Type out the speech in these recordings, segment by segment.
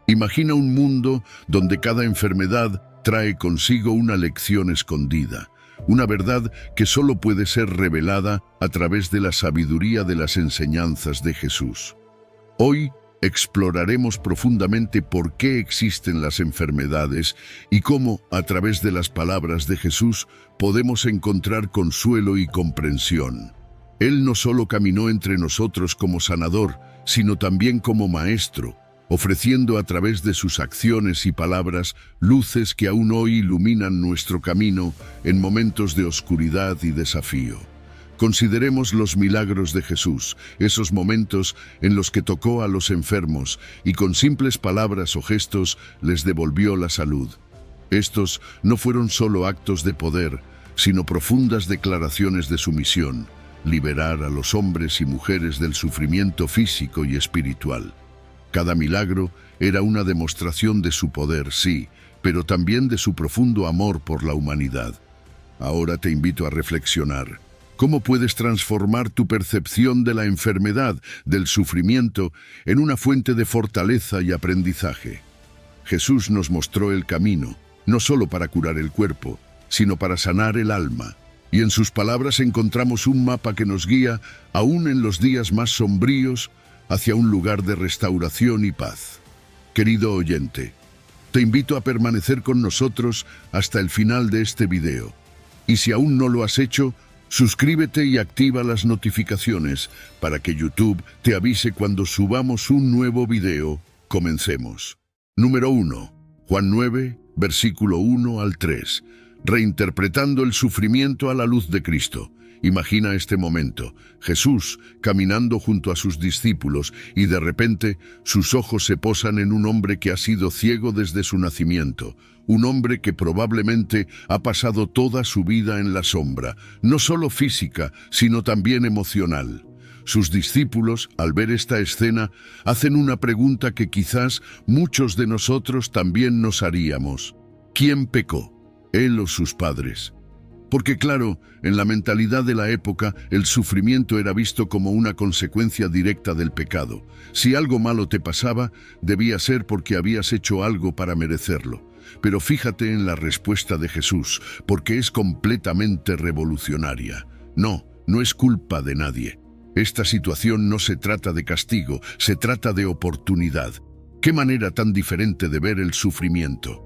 Imagina un mundo donde cada enfermedad trae consigo una lección escondida, una verdad que solo puede ser revelada a través de la sabiduría de las enseñanzas de Jesús. Hoy exploraremos profundamente por qué existen las enfermedades y cómo, a través de las palabras de Jesús, podemos encontrar consuelo y comprensión. Él no solo caminó entre nosotros como sanador, sino también como maestro, ofreciendo a través de sus acciones y palabras luces que aún hoy iluminan nuestro camino en momentos de oscuridad y desafío. Consideremos los milagros de Jesús, esos momentos en los que tocó a los enfermos y con simples palabras o gestos les devolvió la salud. Estos no fueron solo actos de poder, sino profundas declaraciones de su misión: liberar a los hombres y mujeres del sufrimiento físico y espiritual. Cada milagro era una demostración de su poder, sí, pero también de su profundo amor por la humanidad. Ahora te invito a reflexionar. ¿Cómo puedes transformar tu percepción de la enfermedad, del sufrimiento, en una fuente de fortaleza y aprendizaje? Jesús nos mostró el camino, no solo para curar el cuerpo, sino para sanar el alma. Y en sus palabras encontramos un mapa que nos guía, aún en los días más sombríos, hacia un lugar de restauración y paz. Querido oyente, te invito a permanecer con nosotros hasta el final de este video. Y si aún no lo has hecho, suscríbete y activa las notificaciones para que YouTube te avise cuando subamos un nuevo video. Comencemos. Número 1. Juan 9, versículo 1 al 3. Reinterpretando el sufrimiento a la luz de Cristo. Imagina este momento, Jesús caminando junto a sus discípulos y de repente sus ojos se posan en un hombre que ha sido ciego desde su nacimiento, un hombre que probablemente ha pasado toda su vida en la sombra, no solo física, sino también emocional. Sus discípulos, al ver esta escena, hacen una pregunta que quizás muchos de nosotros también nos haríamos. ¿Quién pecó? ¿Él o sus padres? Porque claro, en la mentalidad de la época, el sufrimiento era visto como una consecuencia directa del pecado. Si algo malo te pasaba, debía ser porque habías hecho algo para merecerlo. Pero fíjate en la respuesta de Jesús, porque es completamente revolucionaria. No, no es culpa de nadie. Esta situación no se trata de castigo, se trata de oportunidad. ¿Qué manera tan diferente de ver el sufrimiento?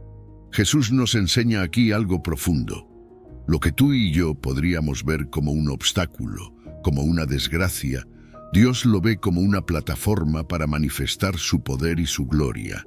Jesús nos enseña aquí algo profundo. Lo que tú y yo podríamos ver como un obstáculo, como una desgracia, Dios lo ve como una plataforma para manifestar su poder y su gloria.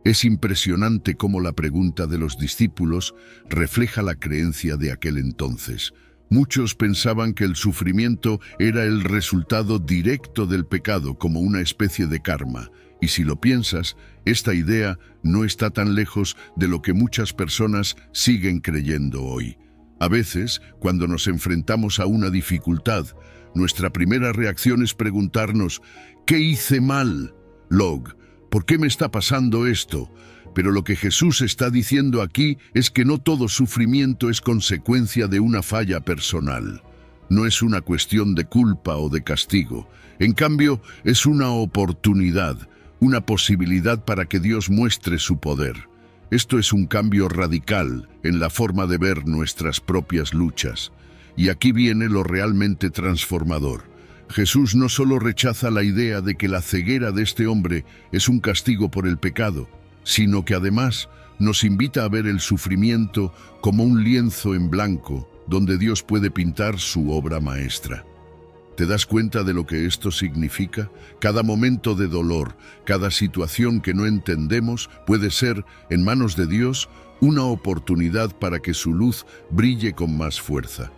Es impresionante cómo la pregunta de los discípulos refleja la creencia de aquel entonces. Muchos pensaban que el sufrimiento era el resultado directo del pecado, como una especie de karma. Y si lo piensas, esta idea no está tan lejos de lo que muchas personas siguen creyendo hoy. A veces, cuando nos enfrentamos a una dificultad, nuestra primera reacción es preguntarnos: ¿qué hice mal? ¿Por qué me está pasando esto? Pero lo que Jesús está diciendo aquí es que no todo sufrimiento es consecuencia de una falla personal. No es una cuestión de culpa o de castigo. En cambio, es una oportunidad, una posibilidad para que Dios muestre su poder. Esto es un cambio radical en la forma de ver nuestras propias luchas. Y aquí viene lo realmente transformador. Jesús no solo rechaza la idea de que la ceguera de este hombre es un castigo por el pecado, sino que además nos invita a ver el sufrimiento como un lienzo en blanco donde Dios puede pintar su obra maestra. ¿Te das cuenta de lo que esto significa? Cada momento de dolor, cada situación que no entendemos puede ser, en manos de Dios, una oportunidad para que su luz brille con más fuerza.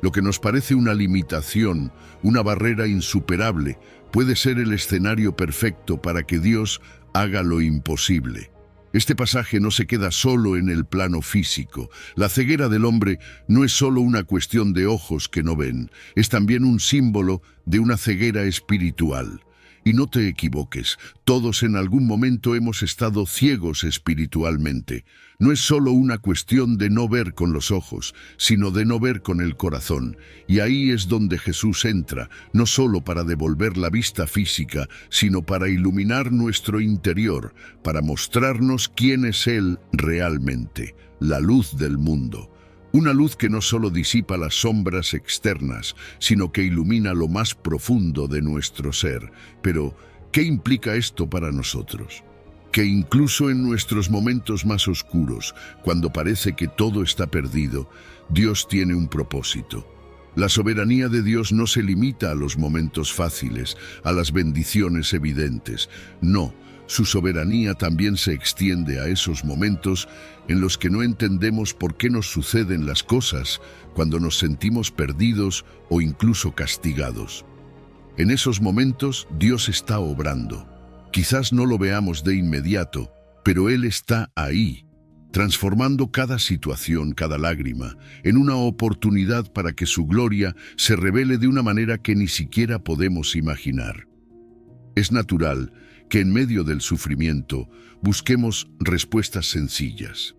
Lo que nos parece una limitación, una barrera insuperable, puede ser el escenario perfecto para que Dios haga lo imposible. Este pasaje no se queda solo en el plano físico. La ceguera del hombre no es solo una cuestión de ojos que no ven, es también un símbolo de una ceguera espiritual. Y no te equivoques, todos en algún momento hemos estado ciegos espiritualmente. No es solo una cuestión de no ver con los ojos, sino de no ver con el corazón. Y ahí es donde Jesús entra, no solo para devolver la vista física, sino para iluminar nuestro interior, para mostrarnos quién es Él realmente, la luz del mundo. Una luz que no solo disipa las sombras externas, sino que ilumina lo más profundo de nuestro ser. Pero, ¿qué implica esto para nosotros? Que incluso en nuestros momentos más oscuros, cuando parece que todo está perdido, Dios tiene un propósito. La soberanía de Dios no se limita a los momentos fáciles, a las bendiciones evidentes. No, su soberanía también se extiende a esos momentos en los que no entendemos por qué nos suceden las cosas, cuando nos sentimos perdidos o incluso castigados. En esos momentos Dios está obrando. Quizás no lo veamos de inmediato, pero Él está ahí, transformando cada situación, cada lágrima, en una oportunidad para que su gloria se revele de una manera que ni siquiera podemos imaginar. Es natural que en medio del sufrimiento busquemos respuestas sencillas.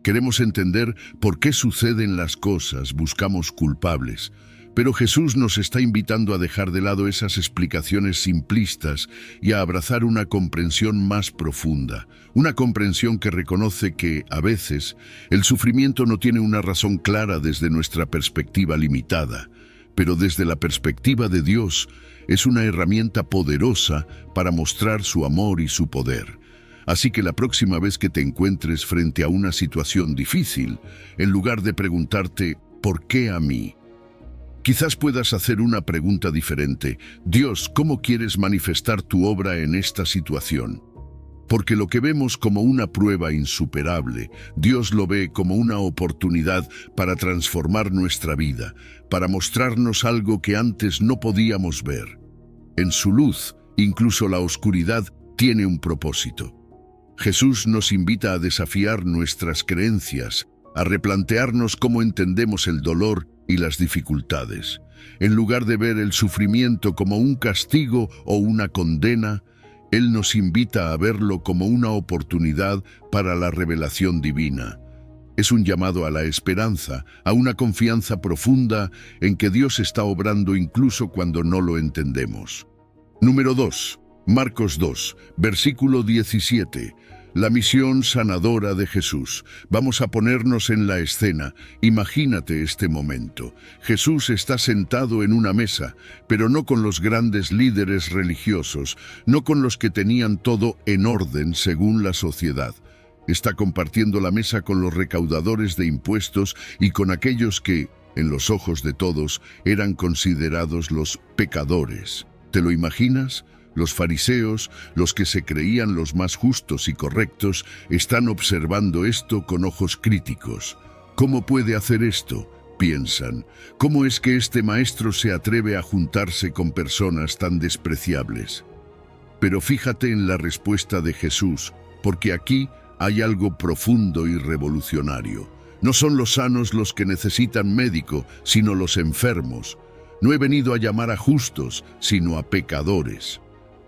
Queremos entender por qué suceden las cosas, buscamos culpables. Pero Jesús nos está invitando a dejar de lado esas explicaciones simplistas y a abrazar una comprensión más profunda. Una comprensión que reconoce que, a veces, el sufrimiento no tiene una razón clara desde nuestra perspectiva limitada, pero desde la perspectiva de Dios es una herramienta poderosa para mostrar su amor y su poder. Así que la próxima vez que te encuentres frente a una situación difícil, en lugar de preguntarte ¿por qué a mí?, quizás puedas hacer una pregunta diferente. Dios, ¿cómo quieres manifestar tu obra en esta situación? Porque lo que vemos como una prueba insuperable, Dios lo ve como una oportunidad para transformar nuestra vida, para mostrarnos algo que antes no podíamos ver. En su luz, incluso la oscuridad tiene un propósito. Jesús nos invita a desafiar nuestras creencias, a replantearnos cómo entendemos el dolor y las dificultades. En lugar de ver el sufrimiento como un castigo o una condena, Él nos invita a verlo como una oportunidad para la revelación divina. Es un llamado a la esperanza, a una confianza profunda en que Dios está obrando incluso cuando no lo entendemos. Número 2. Marcos 2, versículo 17. La misión sanadora de Jesús. Vamos a ponernos en la escena. Imagínate este momento. Jesús está sentado en una mesa, pero no con los grandes líderes religiosos, no con los que tenían todo en orden según la sociedad. Está compartiendo la mesa con los recaudadores de impuestos y con aquellos que, en los ojos de todos, eran considerados los pecadores. ¿Te lo imaginas? Los fariseos, los que se creían los más justos y correctos, están observando esto con ojos críticos. ¿Cómo puede hacer esto?, piensan. ¿Cómo es que este maestro se atreve a juntarse con personas tan despreciables? Pero fíjate en la respuesta de Jesús, porque aquí hay algo profundo y revolucionario. No son los sanos los que necesitan médico, sino los enfermos. No he venido a llamar a justos, sino a pecadores.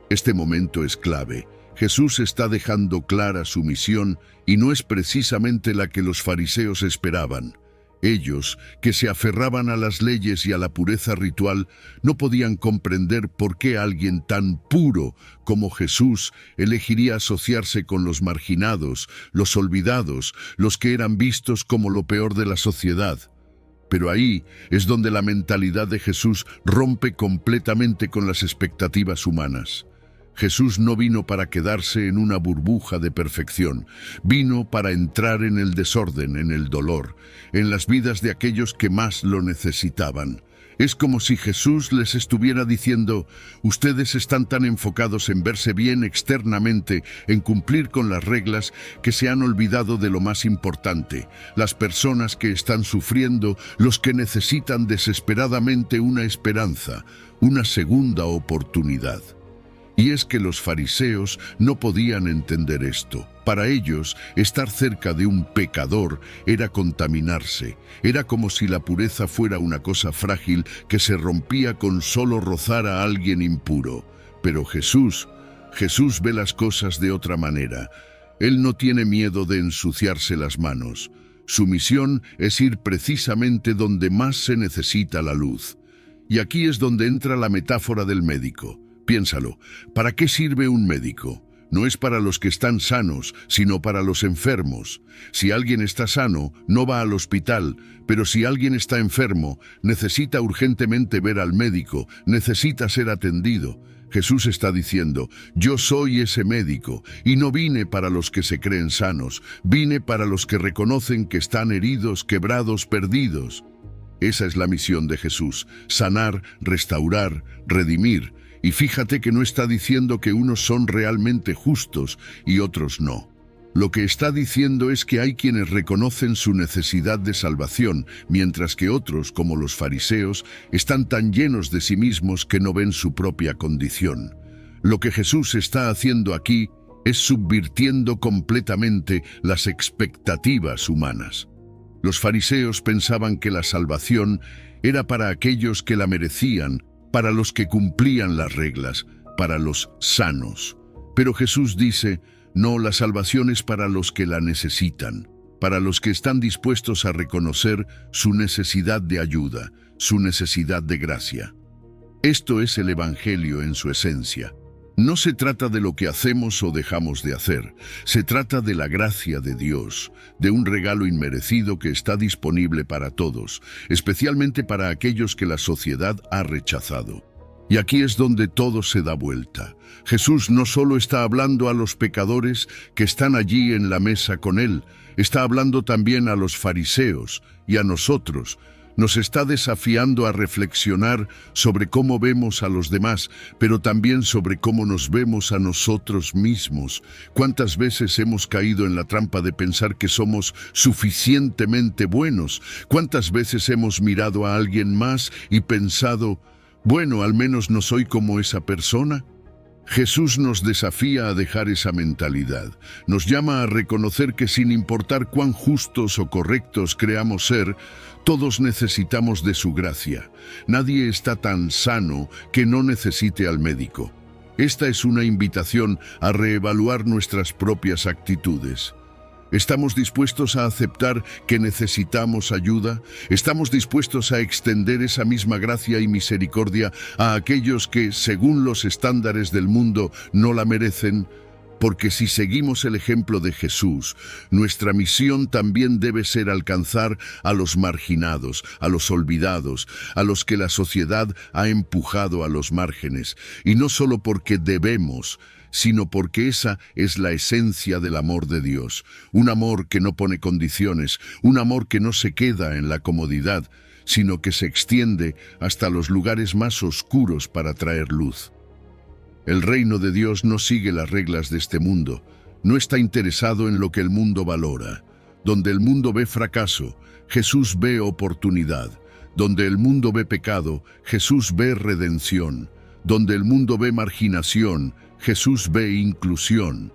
Este momento es clave. Jesús está dejando clara su misión y no es precisamente la que los fariseos esperaban. Ellos, que se aferraban a las leyes y a la pureza ritual, no podían comprender por qué alguien tan puro como Jesús elegiría asociarse con los marginados, los olvidados, los que eran vistos como lo peor de la sociedad. Pero ahí es donde la mentalidad de Jesús rompe completamente con las expectativas humanas. Jesús no vino para quedarse en una burbuja de perfección, vino para entrar en el desorden, en el dolor, en las vidas de aquellos que más lo necesitaban. Es como si Jesús les estuviera diciendo: ustedes están tan enfocados en verse bien externamente, en cumplir con las reglas, que se han olvidado de lo más importante, las personas que están sufriendo, los que necesitan desesperadamente una esperanza, una segunda oportunidad. Y es que los fariseos no podían entender esto. Para ellos, estar cerca de un pecador era contaminarse. Era como si la pureza fuera una cosa frágil que se rompía con solo rozar a alguien impuro. Pero Jesús ve las cosas de otra manera. Él no tiene miedo de ensuciarse las manos. Su misión es ir precisamente donde más se necesita la luz. Y aquí es donde entra la metáfora del médico. Piénsalo, ¿para qué sirve un médico? No es para los que están sanos, sino para los enfermos. Si alguien está sano, no va al hospital, pero si alguien está enfermo, necesita urgentemente ver al médico, necesita ser atendido. Jesús está diciendo, yo soy ese médico, y no vine para los que se creen sanos, vine para los que reconocen que están heridos, quebrados, perdidos. Esa es la misión de Jesús, sanar, restaurar, redimir. Y fíjate que no está diciendo que unos son realmente justos y otros no. Lo que está diciendo es que hay quienes reconocen su necesidad de salvación, mientras que otros, como los fariseos, están tan llenos de sí mismos que no ven su propia condición. Lo que Jesús está haciendo aquí es subvirtiendo completamente las expectativas humanas. Los fariseos pensaban que la salvación era para aquellos que la merecían, para los que cumplían las reglas, para los sanos. Pero Jesús dice, no, la salvación es para los que la necesitan, para los que están dispuestos a reconocer su necesidad de ayuda, su necesidad de gracia. Esto es el Evangelio en su esencia. No se trata de lo que hacemos o dejamos de hacer, se trata de la gracia de Dios, de un regalo inmerecido que está disponible para todos, especialmente para aquellos que la sociedad ha rechazado. Y aquí es donde todo se da vuelta. Jesús no solo está hablando a los pecadores que están allí en la mesa con Él, está hablando también a los fariseos y a nosotros. Nos está desafiando a reflexionar sobre cómo vemos a los demás, pero también sobre cómo nos vemos a nosotros mismos. ¿Cuántas veces hemos caído en la trampa de pensar que somos suficientemente buenos? ¿Cuántas veces hemos mirado a alguien más y pensado, bueno, al menos no soy como esa persona? Jesús nos desafía a dejar esa mentalidad. Nos llama a reconocer que sin importar cuán justos o correctos creamos ser, todos necesitamos de su gracia. Nadie está tan sano que no necesite al médico. Esta es una invitación a reevaluar nuestras propias actitudes. ¿Estamos dispuestos a aceptar que necesitamos ayuda? ¿Estamos dispuestos a extender esa misma gracia y misericordia a aquellos que, según los estándares del mundo, no la merecen? Porque si seguimos el ejemplo de Jesús, nuestra misión también debe ser alcanzar a los marginados, a los olvidados, a los que la sociedad ha empujado a los márgenes, y no solo porque debemos, sino porque esa es la esencia del amor de Dios, un amor que no pone condiciones, un amor que no se queda en la comodidad, sino que se extiende hasta los lugares más oscuros para traer luz. El reino de Dios no sigue las reglas de este mundo, no está interesado en lo que el mundo valora. Donde el mundo ve fracaso, Jesús ve oportunidad. Donde el mundo ve pecado, Jesús ve redención. Donde el mundo ve marginación, Jesús ve inclusión.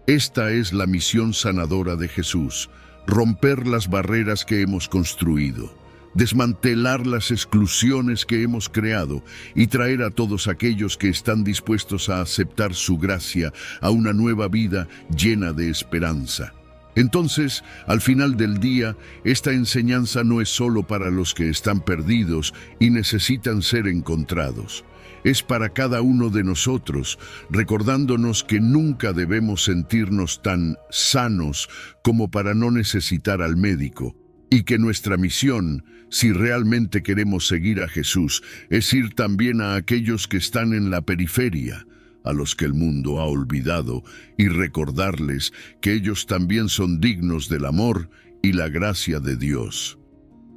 Esta es la misión sanadora de Jesús, romper las barreras que hemos construido, desmantelar las exclusiones que hemos creado y traer a todos aquellos que están dispuestos a aceptar su gracia a una nueva vida llena de esperanza. Entonces, al final del día, esta enseñanza no es solo para los que están perdidos y necesitan ser encontrados. Es para cada uno de nosotros, recordándonos que nunca debemos sentirnos tan sanos como para no necesitar al médico, y que nuestra misión, si realmente queremos seguir a Jesús, es ir también a aquellos que están en la periferia, a los que el mundo ha olvidado, y recordarles que ellos también son dignos del amor y la gracia de Dios.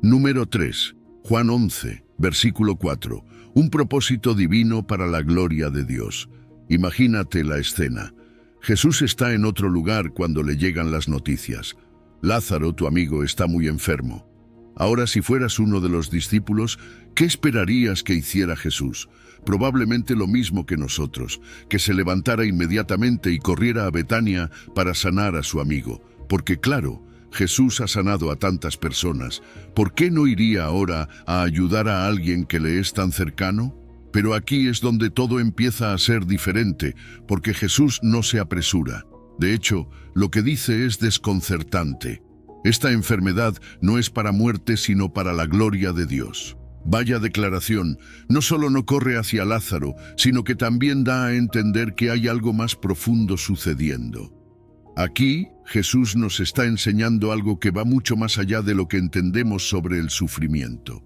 Número 3. Juan 11, versículo 4. Un propósito divino para la gloria de Dios. Imagínate la escena. Jesús está en otro lugar cuando le llegan las noticias. Lázaro, tu amigo, está muy enfermo. Ahora, si fueras uno de los discípulos, ¿qué esperarías que hiciera Jesús? Probablemente lo mismo que nosotros, que se levantara inmediatamente y corriera a Betania para sanar a su amigo. Porque claro, Jesús ha sanado a tantas personas. ¿Por qué no iría ahora a ayudar a alguien que le es tan cercano? Pero aquí es donde todo empieza a ser diferente, porque Jesús no se apresura. De hecho, lo que dice es desconcertante. Esta enfermedad no es para muerte, sino para la gloria de Dios. Vaya declaración, no solo no corre hacia Lázaro, sino que también da a entender que hay algo más profundo sucediendo. Aquí, Jesús nos está enseñando algo que va mucho más allá de lo que entendemos sobre el sufrimiento.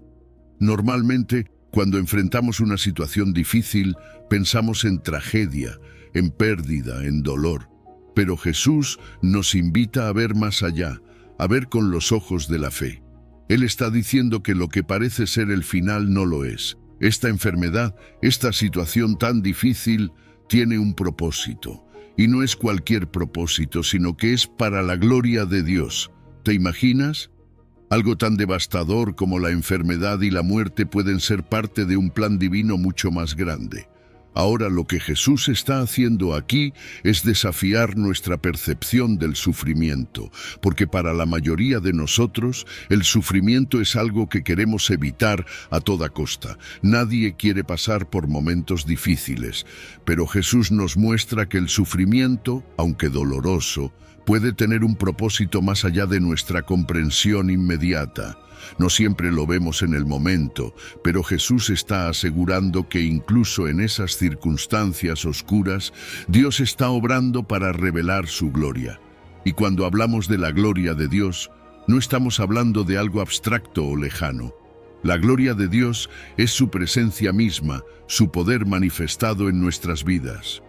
Normalmente, cuando enfrentamos una situación difícil, pensamos en tragedia, en pérdida, en dolor. Pero Jesús nos invita a ver más allá, a ver con los ojos de la fe. Él está diciendo que lo que parece ser el final no lo es. Esta enfermedad, esta situación tan difícil, tiene un propósito. Y no es cualquier propósito, sino que es para la gloria de Dios. ¿Te imaginas? Algo tan devastador como la enfermedad y la muerte pueden ser parte de un plan divino mucho más grande. Ahora lo que Jesús está haciendo aquí es desafiar nuestra percepción del sufrimiento, porque para la mayoría de nosotros el sufrimiento es algo que queremos evitar a toda costa. Nadie quiere pasar por momentos difíciles, pero Jesús nos muestra que el sufrimiento, aunque doloroso, puede tener un propósito más allá de nuestra comprensión inmediata. No siempre lo vemos en el momento, pero Jesús está asegurando que incluso en esas circunstancias oscuras, Dios está obrando para revelar su gloria. Y cuando hablamos de la gloria de Dios, no estamos hablando de algo abstracto o lejano. La gloria de Dios es su presencia misma, su poder manifestado en nuestras vidas.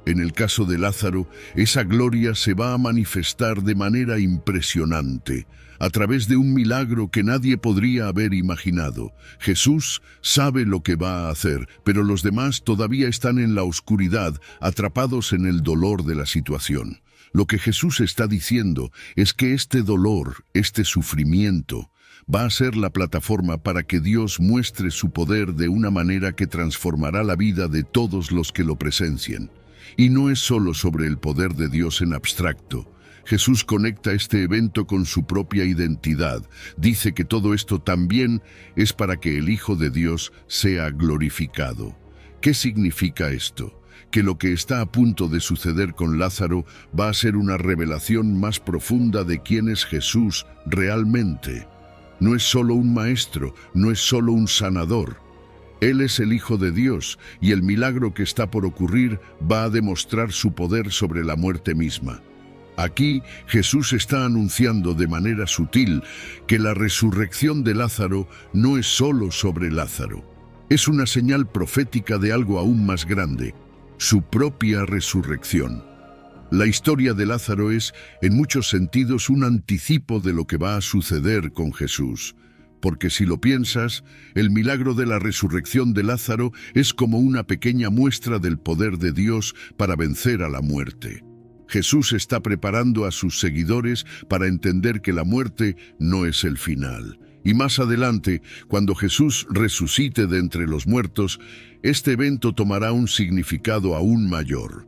En el caso de Lázaro, esa gloria se va a manifestar de manera impresionante, a través de un milagro que nadie podría haber imaginado. Jesús sabe lo que va a hacer, pero los demás todavía están en la oscuridad, atrapados en el dolor de la situación. Lo que Jesús está diciendo es que este dolor, este sufrimiento, va a ser la plataforma para que Dios muestre su poder de una manera que transformará la vida de todos los que lo presencien. Y no es solo sobre el poder de Dios en abstracto. Jesús conecta este evento con su propia identidad. Dice que todo esto también es para que el Hijo de Dios sea glorificado. ¿Qué significa esto? Que lo que está a punto de suceder con Lázaro va a ser una revelación más profunda de quién es Jesús realmente. No es solo un maestro, no es solo un sanador. Él es el Hijo de Dios, y el milagro que está por ocurrir va a demostrar su poder sobre la muerte misma. Aquí, Jesús está anunciando de manera sutil que la resurrección de Lázaro no es solo sobre Lázaro. Es una señal profética de algo aún más grande, su propia resurrección. La historia de Lázaro es, en muchos sentidos, un anticipo de lo que va a suceder con Jesús. Porque si lo piensas, el milagro de la resurrección de Lázaro es como una pequeña muestra del poder de Dios para vencer a la muerte. Jesús está preparando a sus seguidores para entender que la muerte no es el final. Y más adelante, cuando Jesús resucite de entre los muertos, este evento tomará un significado aún mayor.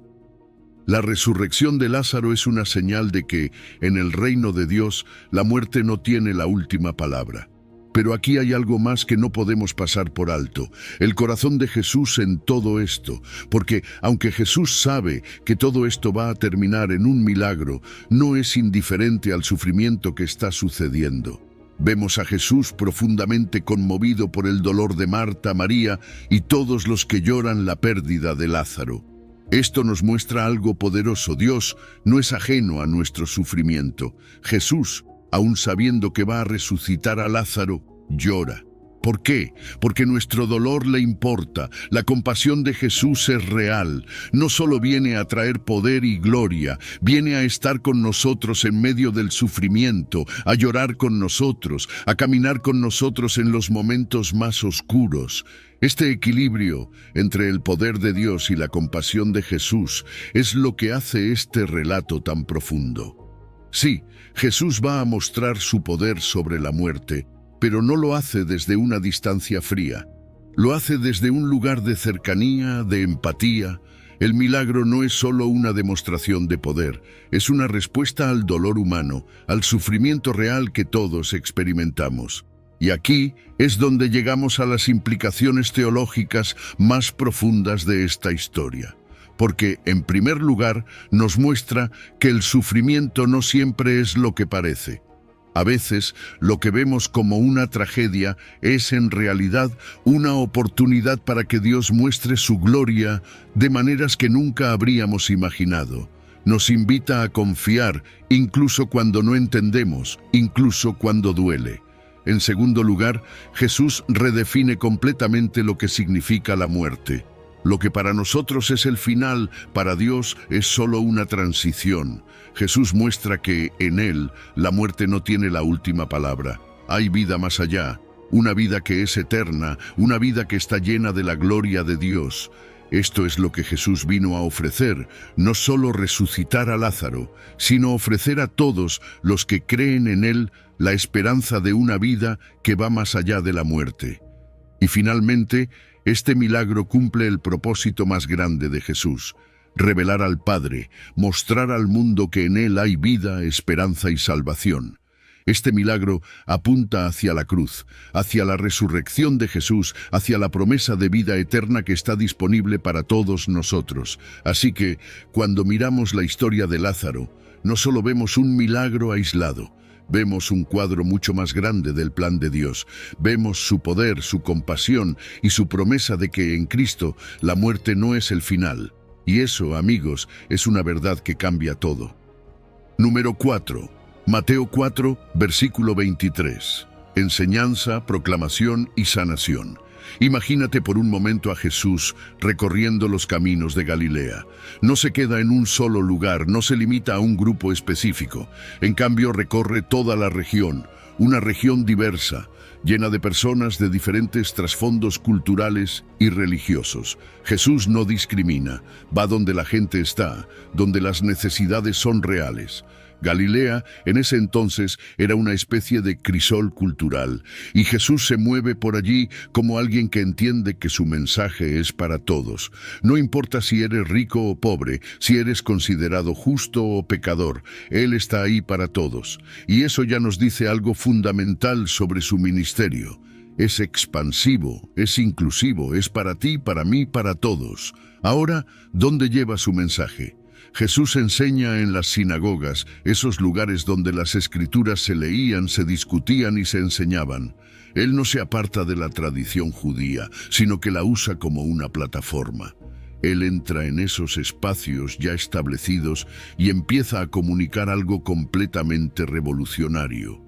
La resurrección de Lázaro es una señal de que, en el reino de Dios, la muerte no tiene la última palabra. Pero aquí hay algo más que no podemos pasar por alto, el corazón de Jesús en todo esto, porque aunque Jesús sabe que todo esto va a terminar en un milagro, no es indiferente al sufrimiento que está sucediendo. Vemos a Jesús profundamente conmovido por el dolor de Marta, María y todos los que lloran la pérdida de Lázaro. Esto nos muestra algo poderoso. Dios no es ajeno a nuestro sufrimiento. Jesús, aun sabiendo que va a resucitar a Lázaro, llora. ¿Por qué? Porque nuestro dolor le importa. La compasión de Jesús es real. No solo viene a traer poder y gloria, viene a estar con nosotros en medio del sufrimiento, a llorar con nosotros, a caminar con nosotros en los momentos más oscuros. Este equilibrio entre el poder de Dios y la compasión de Jesús es lo que hace este relato tan profundo. Sí, Jesús va a mostrar su poder sobre la muerte, pero no lo hace desde una distancia fría. Lo hace desde un lugar de cercanía, de empatía. El milagro no es solo una demostración de poder, es una respuesta al dolor humano, al sufrimiento real que todos experimentamos. Y aquí es donde llegamos a las implicaciones teológicas más profundas de esta historia. Porque, en primer lugar, nos muestra que el sufrimiento no siempre es lo que parece. A veces, lo que vemos como una tragedia es en realidad una oportunidad para que Dios muestre su gloria de maneras que nunca habríamos imaginado. Nos invita a confiar, incluso cuando no entendemos, incluso cuando duele. En segundo lugar, Jesús redefine completamente lo que significa la muerte. Lo que para nosotros es el final, para Dios es solo una transición. Jesús muestra que, en Él, la muerte no tiene la última palabra. Hay vida más allá, una vida que es eterna, una vida que está llena de la gloria de Dios. Esto es lo que Jesús vino a ofrecer, no solo resucitar a Lázaro, sino ofrecer a todos los que creen en Él la esperanza de una vida que va más allá de la muerte. Y finalmente, este milagro cumple el propósito más grande de Jesús: revelar al Padre, mostrar al mundo que en Él hay vida, esperanza y salvación. Este milagro apunta hacia la cruz, hacia la resurrección de Jesús, hacia la promesa de vida eterna que está disponible para todos nosotros. Así que, cuando miramos la historia de Lázaro, no solo vemos un milagro aislado, vemos un cuadro mucho más grande del plan de Dios. Vemos su poder, su compasión y su promesa de que en Cristo la muerte no es el final. Y eso, amigos, es una verdad que cambia todo. Número 4. Mateo 4, versículo 23. Enseñanza, proclamación y sanación. Imagínate por un momento a Jesús recorriendo los caminos de Galilea. No se queda en un solo lugar, no se limita a un grupo específico. En cambio, recorre toda la región, una región diversa, llena de personas de diferentes trasfondos culturales y religiosos. Jesús no discrimina, va donde la gente está, donde las necesidades son reales. Galilea, en ese entonces, era una especie de crisol cultural, y Jesús se mueve por allí como alguien que entiende que su mensaje es para todos. No importa si eres rico o pobre, si eres considerado justo o pecador, Él está ahí para todos. Y eso ya nos dice algo fundamental sobre su ministerio. Es expansivo, es inclusivo, es para ti, para mí, para todos. Ahora, ¿dónde lleva su mensaje? Jesús enseña en las sinagogas, esos lugares donde las escrituras se leían, se discutían y se enseñaban. Él no se aparta de la tradición judía, sino que la usa como una plataforma. Él entra en esos espacios ya establecidos y empieza a comunicar algo completamente revolucionario.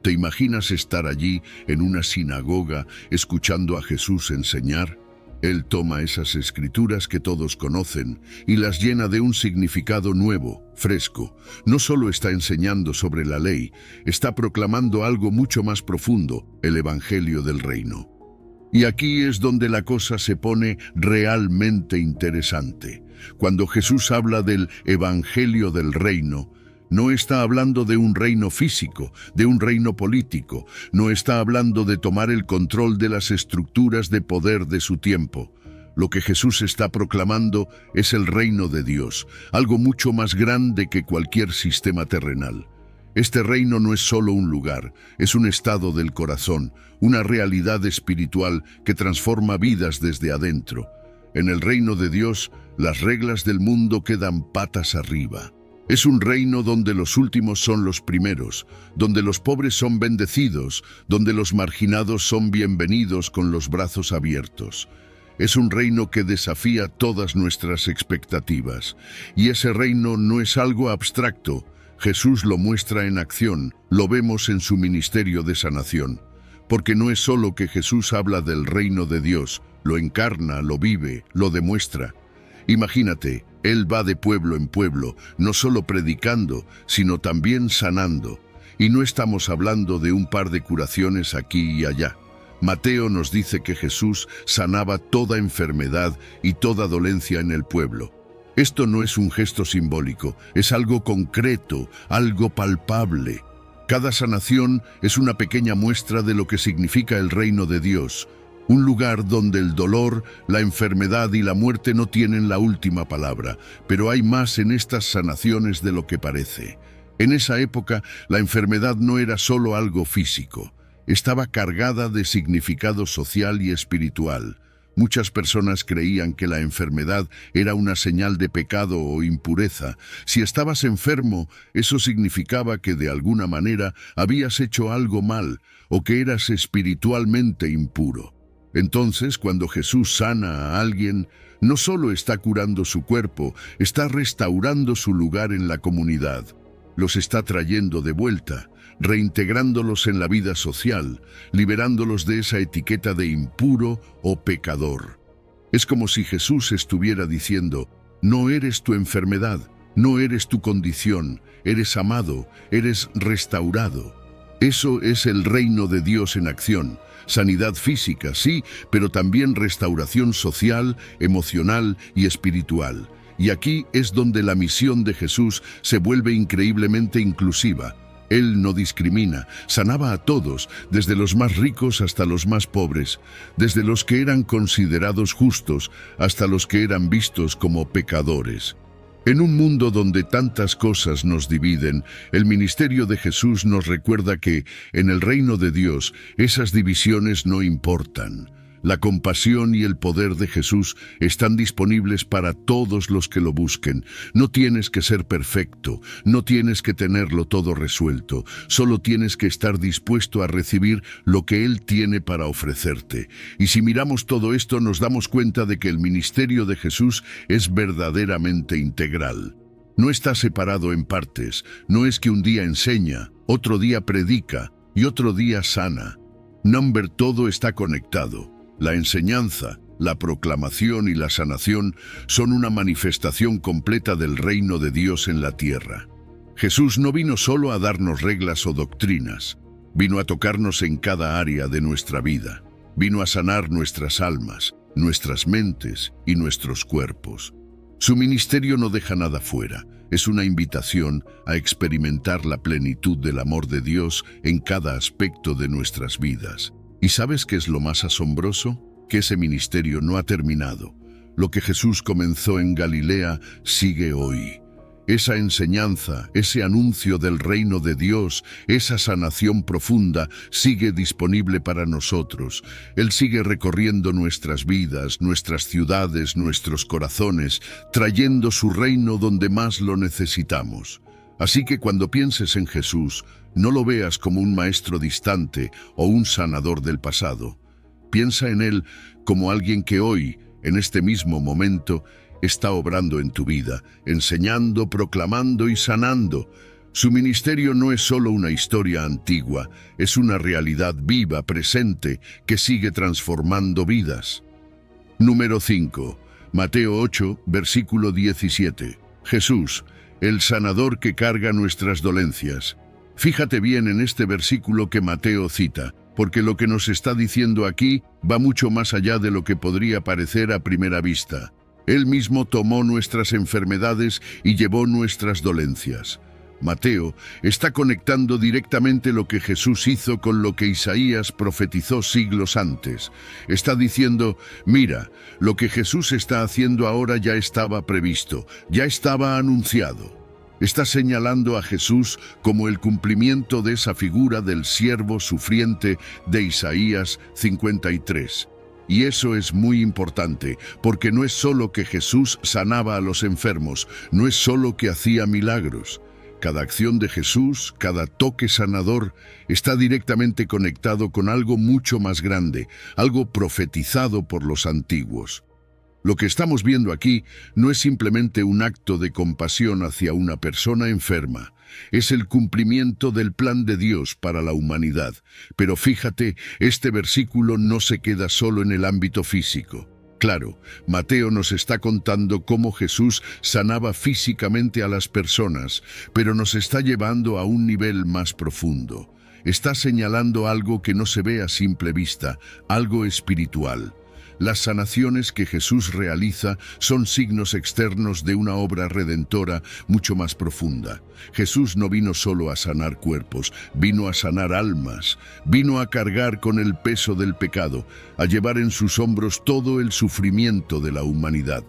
¿Te imaginas estar allí en una sinagoga escuchando a Jesús enseñar? Él toma esas escrituras que todos conocen y las llena de un significado nuevo, fresco. No solo está enseñando sobre la ley, está proclamando algo mucho más profundo, el Evangelio del Reino. Y aquí es donde la cosa se pone realmente interesante. Cuando Jesús habla del Evangelio del Reino, no está hablando de un reino físico, de un reino político. No está hablando de tomar el control de las estructuras de poder de su tiempo. Lo que Jesús está proclamando es el reino de Dios, algo mucho más grande que cualquier sistema terrenal. Este reino no es solo un lugar, es un estado del corazón, una realidad espiritual que transforma vidas desde adentro. En el reino de Dios, las reglas del mundo quedan patas arriba. Es un reino donde los últimos son los primeros, donde los pobres son bendecidos, donde los marginados son bienvenidos con los brazos abiertos. Es un reino que desafía todas nuestras expectativas. Y ese reino no es algo abstracto. Jesús lo muestra en acción, lo vemos en su ministerio de sanación. Porque no es solo que Jesús habla del reino de Dios, lo encarna, lo vive, lo demuestra. Imagínate, Él va de pueblo en pueblo, no solo predicando, sino también sanando. Y no estamos hablando de un par de curaciones aquí y allá. Mateo nos dice que Jesús sanaba toda enfermedad y toda dolencia en el pueblo. Esto no es un gesto simbólico, es algo concreto, algo palpable. Cada sanación es una pequeña muestra de lo que significa el reino de Dios. Un lugar donde el dolor, la enfermedad y la muerte no tienen la última palabra, pero hay más en estas sanaciones de lo que parece. En esa época, la enfermedad no era solo algo físico, estaba cargada de significado social y espiritual. Muchas personas creían que la enfermedad era una señal de pecado o impureza. Si estabas enfermo, eso significaba que de alguna manera habías hecho algo mal o que eras espiritualmente impuro. Entonces, cuando Jesús sana a alguien, no solo está curando su cuerpo, está restaurando su lugar en la comunidad. Los está trayendo de vuelta, reintegrándolos en la vida social, liberándolos de esa etiqueta de impuro o pecador. Es como si Jesús estuviera diciendo, no eres tu enfermedad, no eres tu condición, eres amado, eres restaurado. Eso es el reino de Dios en acción. Sanidad física, sí, pero también restauración social, emocional y espiritual. Y aquí es donde la misión de Jesús se vuelve increíblemente inclusiva. Él no discrimina, sanaba a todos, desde los más ricos hasta los más pobres, desde los que eran considerados justos hasta los que eran vistos como pecadores. En un mundo donde tantas cosas nos dividen, el ministerio de Jesús nos recuerda que, en el reino de Dios, esas divisiones no importan. La compasión y el poder de Jesús están disponibles para todos los que lo busquen. No tienes que ser perfecto, no tienes que tenerlo todo resuelto, solo tienes que estar dispuesto a recibir lo que Él tiene para ofrecerte. Y si miramos todo esto, nos damos cuenta de que el ministerio de Jesús es verdaderamente integral. No está separado en partes, no es que un día enseña, otro día predica y otro día sana. Todo está conectado. La enseñanza, la proclamación y la sanación son una manifestación completa del reino de Dios en la tierra. Jesús no vino solo a darnos reglas o doctrinas, vino a tocarnos en cada área de nuestra vida, vino a sanar nuestras almas, nuestras mentes y nuestros cuerpos. Su ministerio no deja nada fuera, es una invitación a experimentar la plenitud del amor de Dios en cada aspecto de nuestras vidas. ¿Y sabes qué es lo más asombroso? Que ese ministerio no ha terminado. Lo que Jesús comenzó en Galilea sigue hoy. Esa enseñanza, ese anuncio del reino de Dios, esa sanación profunda sigue disponible para nosotros. Él sigue recorriendo nuestras vidas, nuestras ciudades, nuestros corazones, trayendo su reino donde más lo necesitamos. Así que cuando pienses en Jesús, no lo veas como un maestro distante o un sanador del pasado. Piensa en Él como alguien que hoy, en este mismo momento, está obrando en tu vida, enseñando, proclamando y sanando. Su ministerio no es solo una historia antigua, es una realidad viva, presente, que sigue transformando vidas. Número 5. Mateo 8, versículo 17. Jesús, el sanador que carga nuestras dolencias. Fíjate bien en este versículo que Mateo cita, porque lo que nos está diciendo aquí va mucho más allá de lo que podría parecer a primera vista. Él mismo tomó nuestras enfermedades y llevó nuestras dolencias. Mateo está conectando directamente lo que Jesús hizo con lo que Isaías profetizó siglos antes. Está diciendo, mira, lo que Jesús está haciendo ahora ya estaba previsto, ya estaba anunciado. Está señalando a Jesús como el cumplimiento de esa figura del siervo sufriente de Isaías 53. Y eso es muy importante, porque no es solo que Jesús sanaba a los enfermos, no es solo que hacía milagros. Cada acción de Jesús, cada toque sanador, está directamente conectado con algo mucho más grande, algo profetizado por los antiguos. Lo que estamos viendo aquí no es simplemente un acto de compasión hacia una persona enferma, es el cumplimiento del plan de Dios para la humanidad. Pero fíjate, este versículo no se queda solo en el ámbito físico. Claro, Mateo nos está contando cómo Jesús sanaba físicamente a las personas, pero nos está llevando a un nivel más profundo. Está señalando algo que no se ve a simple vista, algo espiritual. Las sanaciones que Jesús realiza son signos externos de una obra redentora mucho más profunda. Jesús no vino solo a sanar cuerpos, vino a sanar almas, vino a cargar con el peso del pecado, a llevar en sus hombros todo el sufrimiento de la humanidad.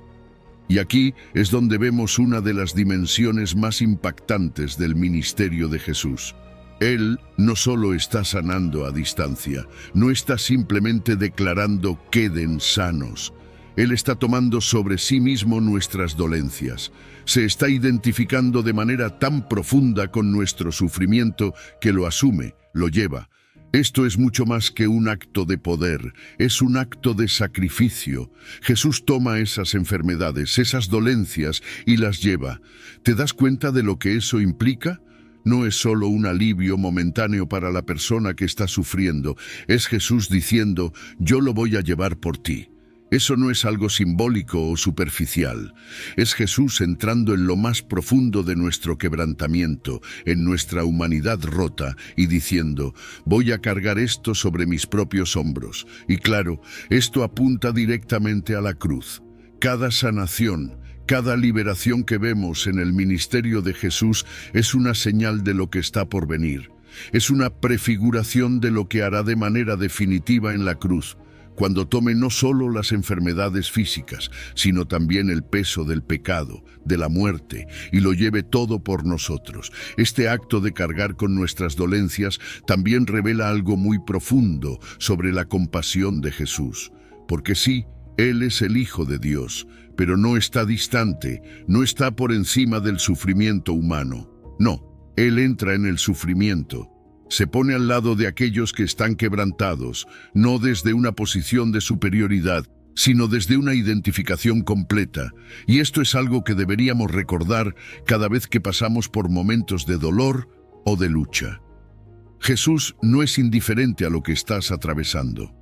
Y aquí es donde vemos una de las dimensiones más impactantes del ministerio de Jesús. Él no solo está sanando a distancia, no está simplemente declarando queden sanos. Él está tomando sobre sí mismo nuestras dolencias. Se está identificando de manera tan profunda con nuestro sufrimiento que lo asume, lo lleva. Esto es mucho más que un acto de poder, es un acto de sacrificio. Jesús toma esas enfermedades, esas dolencias y las lleva. ¿Te das cuenta de lo que eso implica? No es solo un alivio momentáneo para la persona que está sufriendo, es Jesús diciendo, yo lo voy a llevar por ti. Eso no es algo simbólico o superficial. Es Jesús entrando en lo más profundo de nuestro quebrantamiento, en nuestra humanidad rota, y diciendo, voy a cargar esto sobre mis propios hombros. Y claro, esto apunta directamente a la cruz. Cada sanación, cada liberación que vemos en el ministerio de Jesús es una señal de lo que está por venir. Es una prefiguración de lo que hará de manera definitiva en la cruz, cuando tome no solo las enfermedades físicas, sino también el peso del pecado, de la muerte, y lo lleve todo por nosotros. Este acto de cargar con nuestras dolencias también revela algo muy profundo sobre la compasión de Jesús. Porque sí, Él es el Hijo de Dios, pero no está distante, no está por encima del sufrimiento humano. No, Él entra en el sufrimiento. Se pone al lado de aquellos que están quebrantados, no desde una posición de superioridad, sino desde una identificación completa. Y esto es algo que deberíamos recordar cada vez que pasamos por momentos de dolor o de lucha. Jesús no es indiferente a lo que estás atravesando.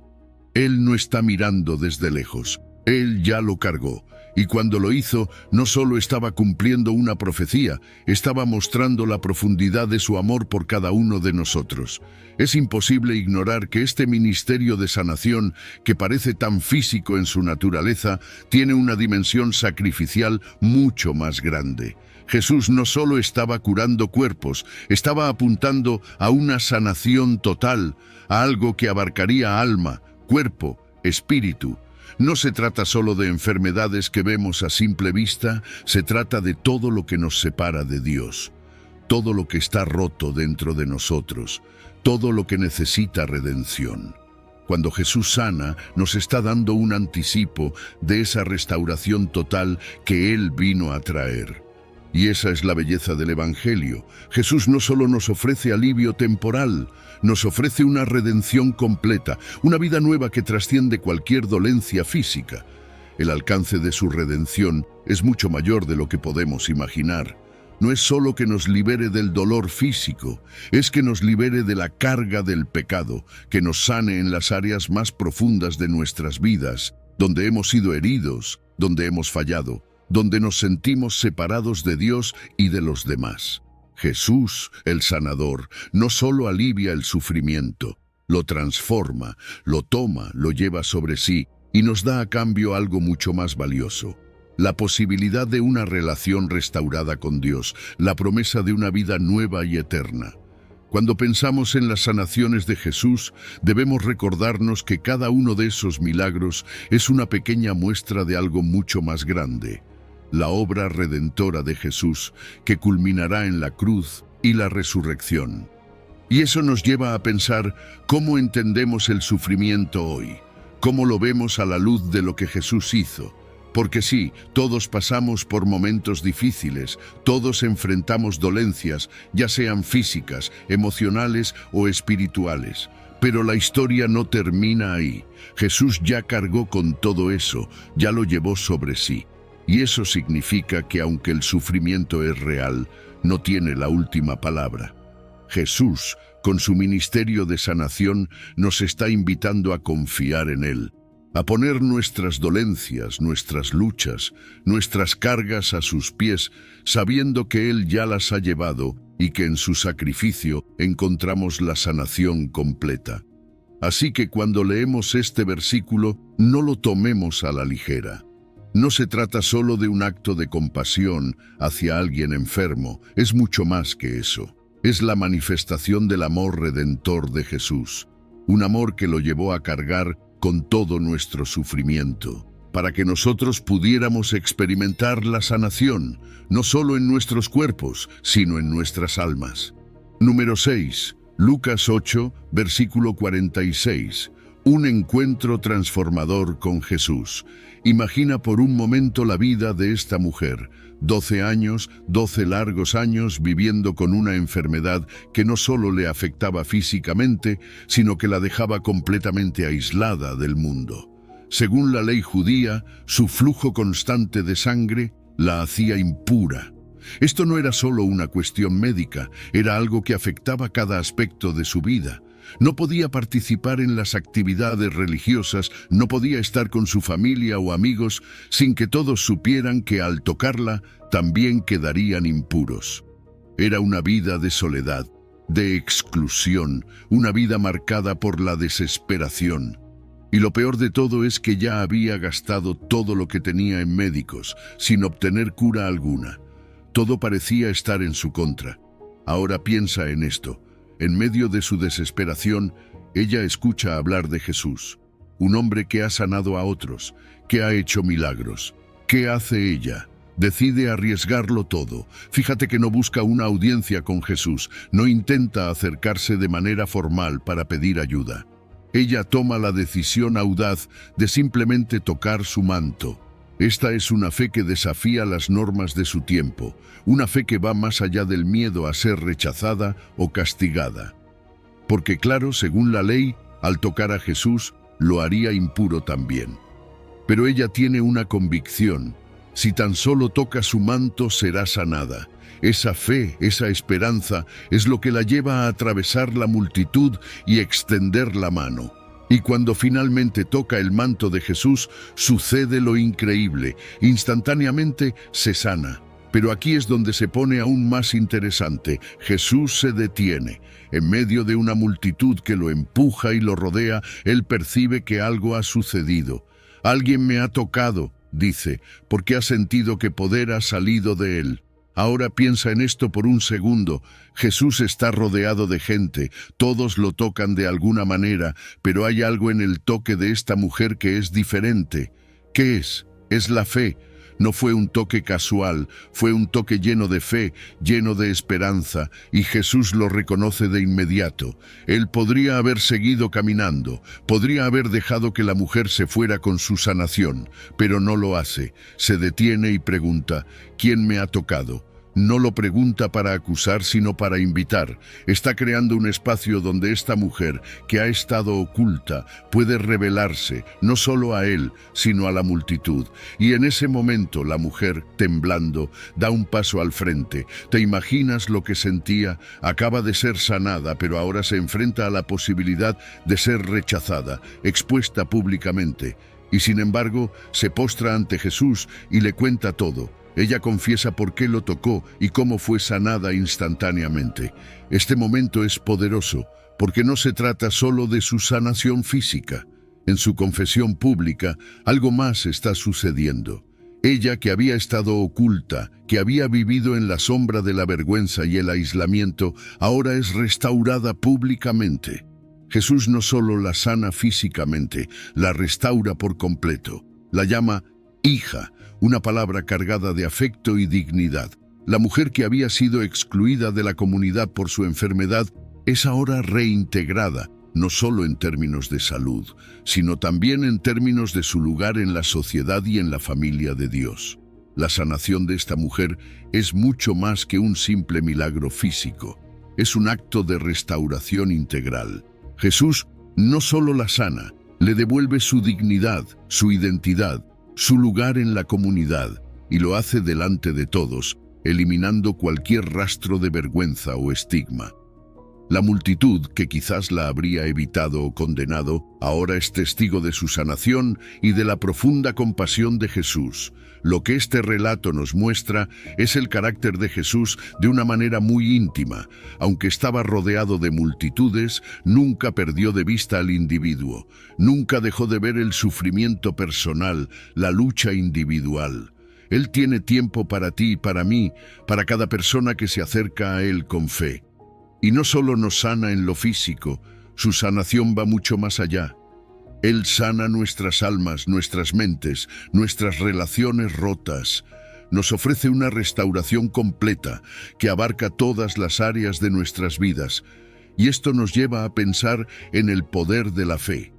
Él no está mirando desde lejos. Él ya lo cargó. Y cuando lo hizo, no solo estaba cumpliendo una profecía, estaba mostrando la profundidad de su amor por cada uno de nosotros. Es imposible ignorar que este ministerio de sanación, que parece tan físico en su naturaleza, tiene una dimensión sacrificial mucho más grande. Jesús no solo estaba curando cuerpos, estaba apuntando a una sanación total, a algo que abarcaría alma, cuerpo, espíritu. No se trata solo de enfermedades que vemos a simple vista, se trata de todo lo que nos separa de Dios, todo lo que está roto dentro de nosotros, todo lo que necesita redención. Cuando Jesús sana, nos está dando un anticipo de esa restauración total que Él vino a traer. Y esa es la belleza del Evangelio. Jesús no solo nos ofrece alivio temporal, nos ofrece una redención completa, una vida nueva que trasciende cualquier dolencia física. El alcance de su redención es mucho mayor de lo que podemos imaginar. No es solo que nos libere del dolor físico, es que nos libere de la carga del pecado, que nos sane en las áreas más profundas de nuestras vidas, donde hemos sido heridos, donde hemos fallado, donde nos sentimos separados de Dios y de los demás. Jesús, el sanador, no solo alivia el sufrimiento, lo transforma, lo toma, lo lleva sobre sí y nos da a cambio algo mucho más valioso: la posibilidad de una relación restaurada con Dios, la promesa de una vida nueva y eterna. Cuando pensamos en las sanaciones de Jesús, debemos recordarnos que cada uno de esos milagros es una pequeña muestra de algo mucho más grande: la obra redentora de Jesús, que culminará en la cruz y la resurrección. Y eso nos lleva a pensar cómo entendemos el sufrimiento hoy, cómo lo vemos a la luz de lo que Jesús hizo. Porque sí, todos pasamos por momentos difíciles, todos enfrentamos dolencias, ya sean físicas, emocionales o espirituales. Pero la historia no termina ahí. Jesús ya cargó con todo eso, ya lo llevó sobre sí. Y eso significa que aunque el sufrimiento es real, no tiene la última palabra. Jesús, con su ministerio de sanación, nos está invitando a confiar en Él, a poner nuestras dolencias, nuestras luchas, nuestras cargas a sus pies, sabiendo que Él ya las ha llevado y que en su sacrificio encontramos la sanación completa. Así que cuando leemos este versículo, no lo tomemos a la ligera. No se trata solo de un acto de compasión hacia alguien enfermo, es mucho más que eso. Es la manifestación del amor redentor de Jesús, un amor que lo llevó a cargar con todo nuestro sufrimiento, para que nosotros pudiéramos experimentar la sanación, no solo en nuestros cuerpos, sino en nuestras almas. Número 6. Lucas 8, versículo 46. Un encuentro transformador con Jesús. Imagina por un momento la vida de esta mujer. 12 años, 12 largos años viviendo con una enfermedad que no solo le afectaba físicamente, sino que la dejaba completamente aislada del mundo. Según la ley judía, su flujo constante de sangre la hacía impura. Esto no era solo una cuestión médica, era algo que afectaba cada aspecto de su vida. No podía participar en las actividades religiosas, no podía estar con su familia o amigos sin que todos supieran que al tocarla también quedarían impuros. Era una vida de soledad, de exclusión, una vida marcada por la desesperación. Y lo peor de todo es que ya había gastado todo lo que tenía en médicos, sin obtener cura alguna. Todo parecía estar en su contra. Ahora piensa en esto. En medio de su desesperación, ella escucha hablar de Jesús, un hombre que ha sanado a otros, que ha hecho milagros. ¿Qué hace ella? Decide arriesgarlo todo. Fíjate que no busca una audiencia con Jesús, no intenta acercarse de manera formal para pedir ayuda. Ella toma la decisión audaz de simplemente tocar su manto. Esta es una fe que desafía las normas de su tiempo, una fe que va más allá del miedo a ser rechazada o castigada. Porque claro, según la ley, al tocar a Jesús, lo haría impuro también. Pero ella tiene una convicción: si tan solo toca su manto, será sanada. Esa fe, esa esperanza, es lo que la lleva a atravesar la multitud y extender la mano. Y cuando finalmente toca el manto de Jesús, sucede lo increíble. Instantáneamente se sana. Pero aquí es donde se pone aún más interesante. Jesús se detiene. En medio de una multitud que lo empuja y lo rodea, él percibe que algo ha sucedido. Alguien me ha tocado, dice, porque ha sentido que poder ha salido de él. Ahora piensa en esto por un segundo. Jesús está rodeado de gente, todos lo tocan de alguna manera, pero hay algo en el toque de esta mujer que es diferente. ¿Qué es? Es la fe. No fue un toque casual, fue un toque lleno de fe, lleno de esperanza, y Jesús lo reconoce de inmediato. Él podría haber seguido caminando, podría haber dejado que la mujer se fuera con su sanación, pero no lo hace. Se detiene y pregunta: ¿quién me ha tocado? No lo pregunta para acusar, sino para invitar. Está creando un espacio donde esta mujer, que ha estado oculta, puede revelarse, no solo a él, sino a la multitud. Y en ese momento la mujer, temblando, da un paso al frente. ¿Te imaginas lo que sentía? Acaba de ser sanada, pero ahora se enfrenta a la posibilidad de ser rechazada, expuesta públicamente. Y sin embargo, se postra ante Jesús y le cuenta todo. Ella confiesa por qué lo tocó y cómo fue sanada instantáneamente. Este momento es poderoso, porque no se trata solo de su sanación física. En su confesión pública, algo más está sucediendo. Ella, que había estado oculta, que había vivido en la sombra de la vergüenza y el aislamiento, ahora es restaurada públicamente. Jesús no solo la sana físicamente, la restaura por completo. La llama hija, una palabra cargada de afecto y dignidad. La mujer que había sido excluida de la comunidad por su enfermedad es ahora reintegrada, no solo en términos de salud, sino también en términos de su lugar en la sociedad y en la familia de Dios. La sanación de esta mujer es mucho más que un simple milagro físico. Es un acto de restauración integral. Jesús no solo la sana, le devuelve su dignidad, su identidad, su lugar en la comunidad, y lo hace delante de todos, eliminando cualquier rastro de vergüenza o estigma. La multitud, que quizás la habría evitado o condenado, ahora es testigo de su sanación y de la profunda compasión de Jesús. Lo que este relato nos muestra es el carácter de Jesús de una manera muy íntima. Aunque estaba rodeado de multitudes, nunca perdió de vista al individuo. Nunca dejó de ver el sufrimiento personal, la lucha individual. Él tiene tiempo para ti y para mí, para cada persona que se acerca a Él con fe. Y no solo nos sana en lo físico, su sanación va mucho más allá. Él sana nuestras almas, nuestras mentes, nuestras relaciones rotas. Nos ofrece una restauración completa que abarca todas las áreas de nuestras vidas. Y esto nos lleva a pensar en el poder de la fe.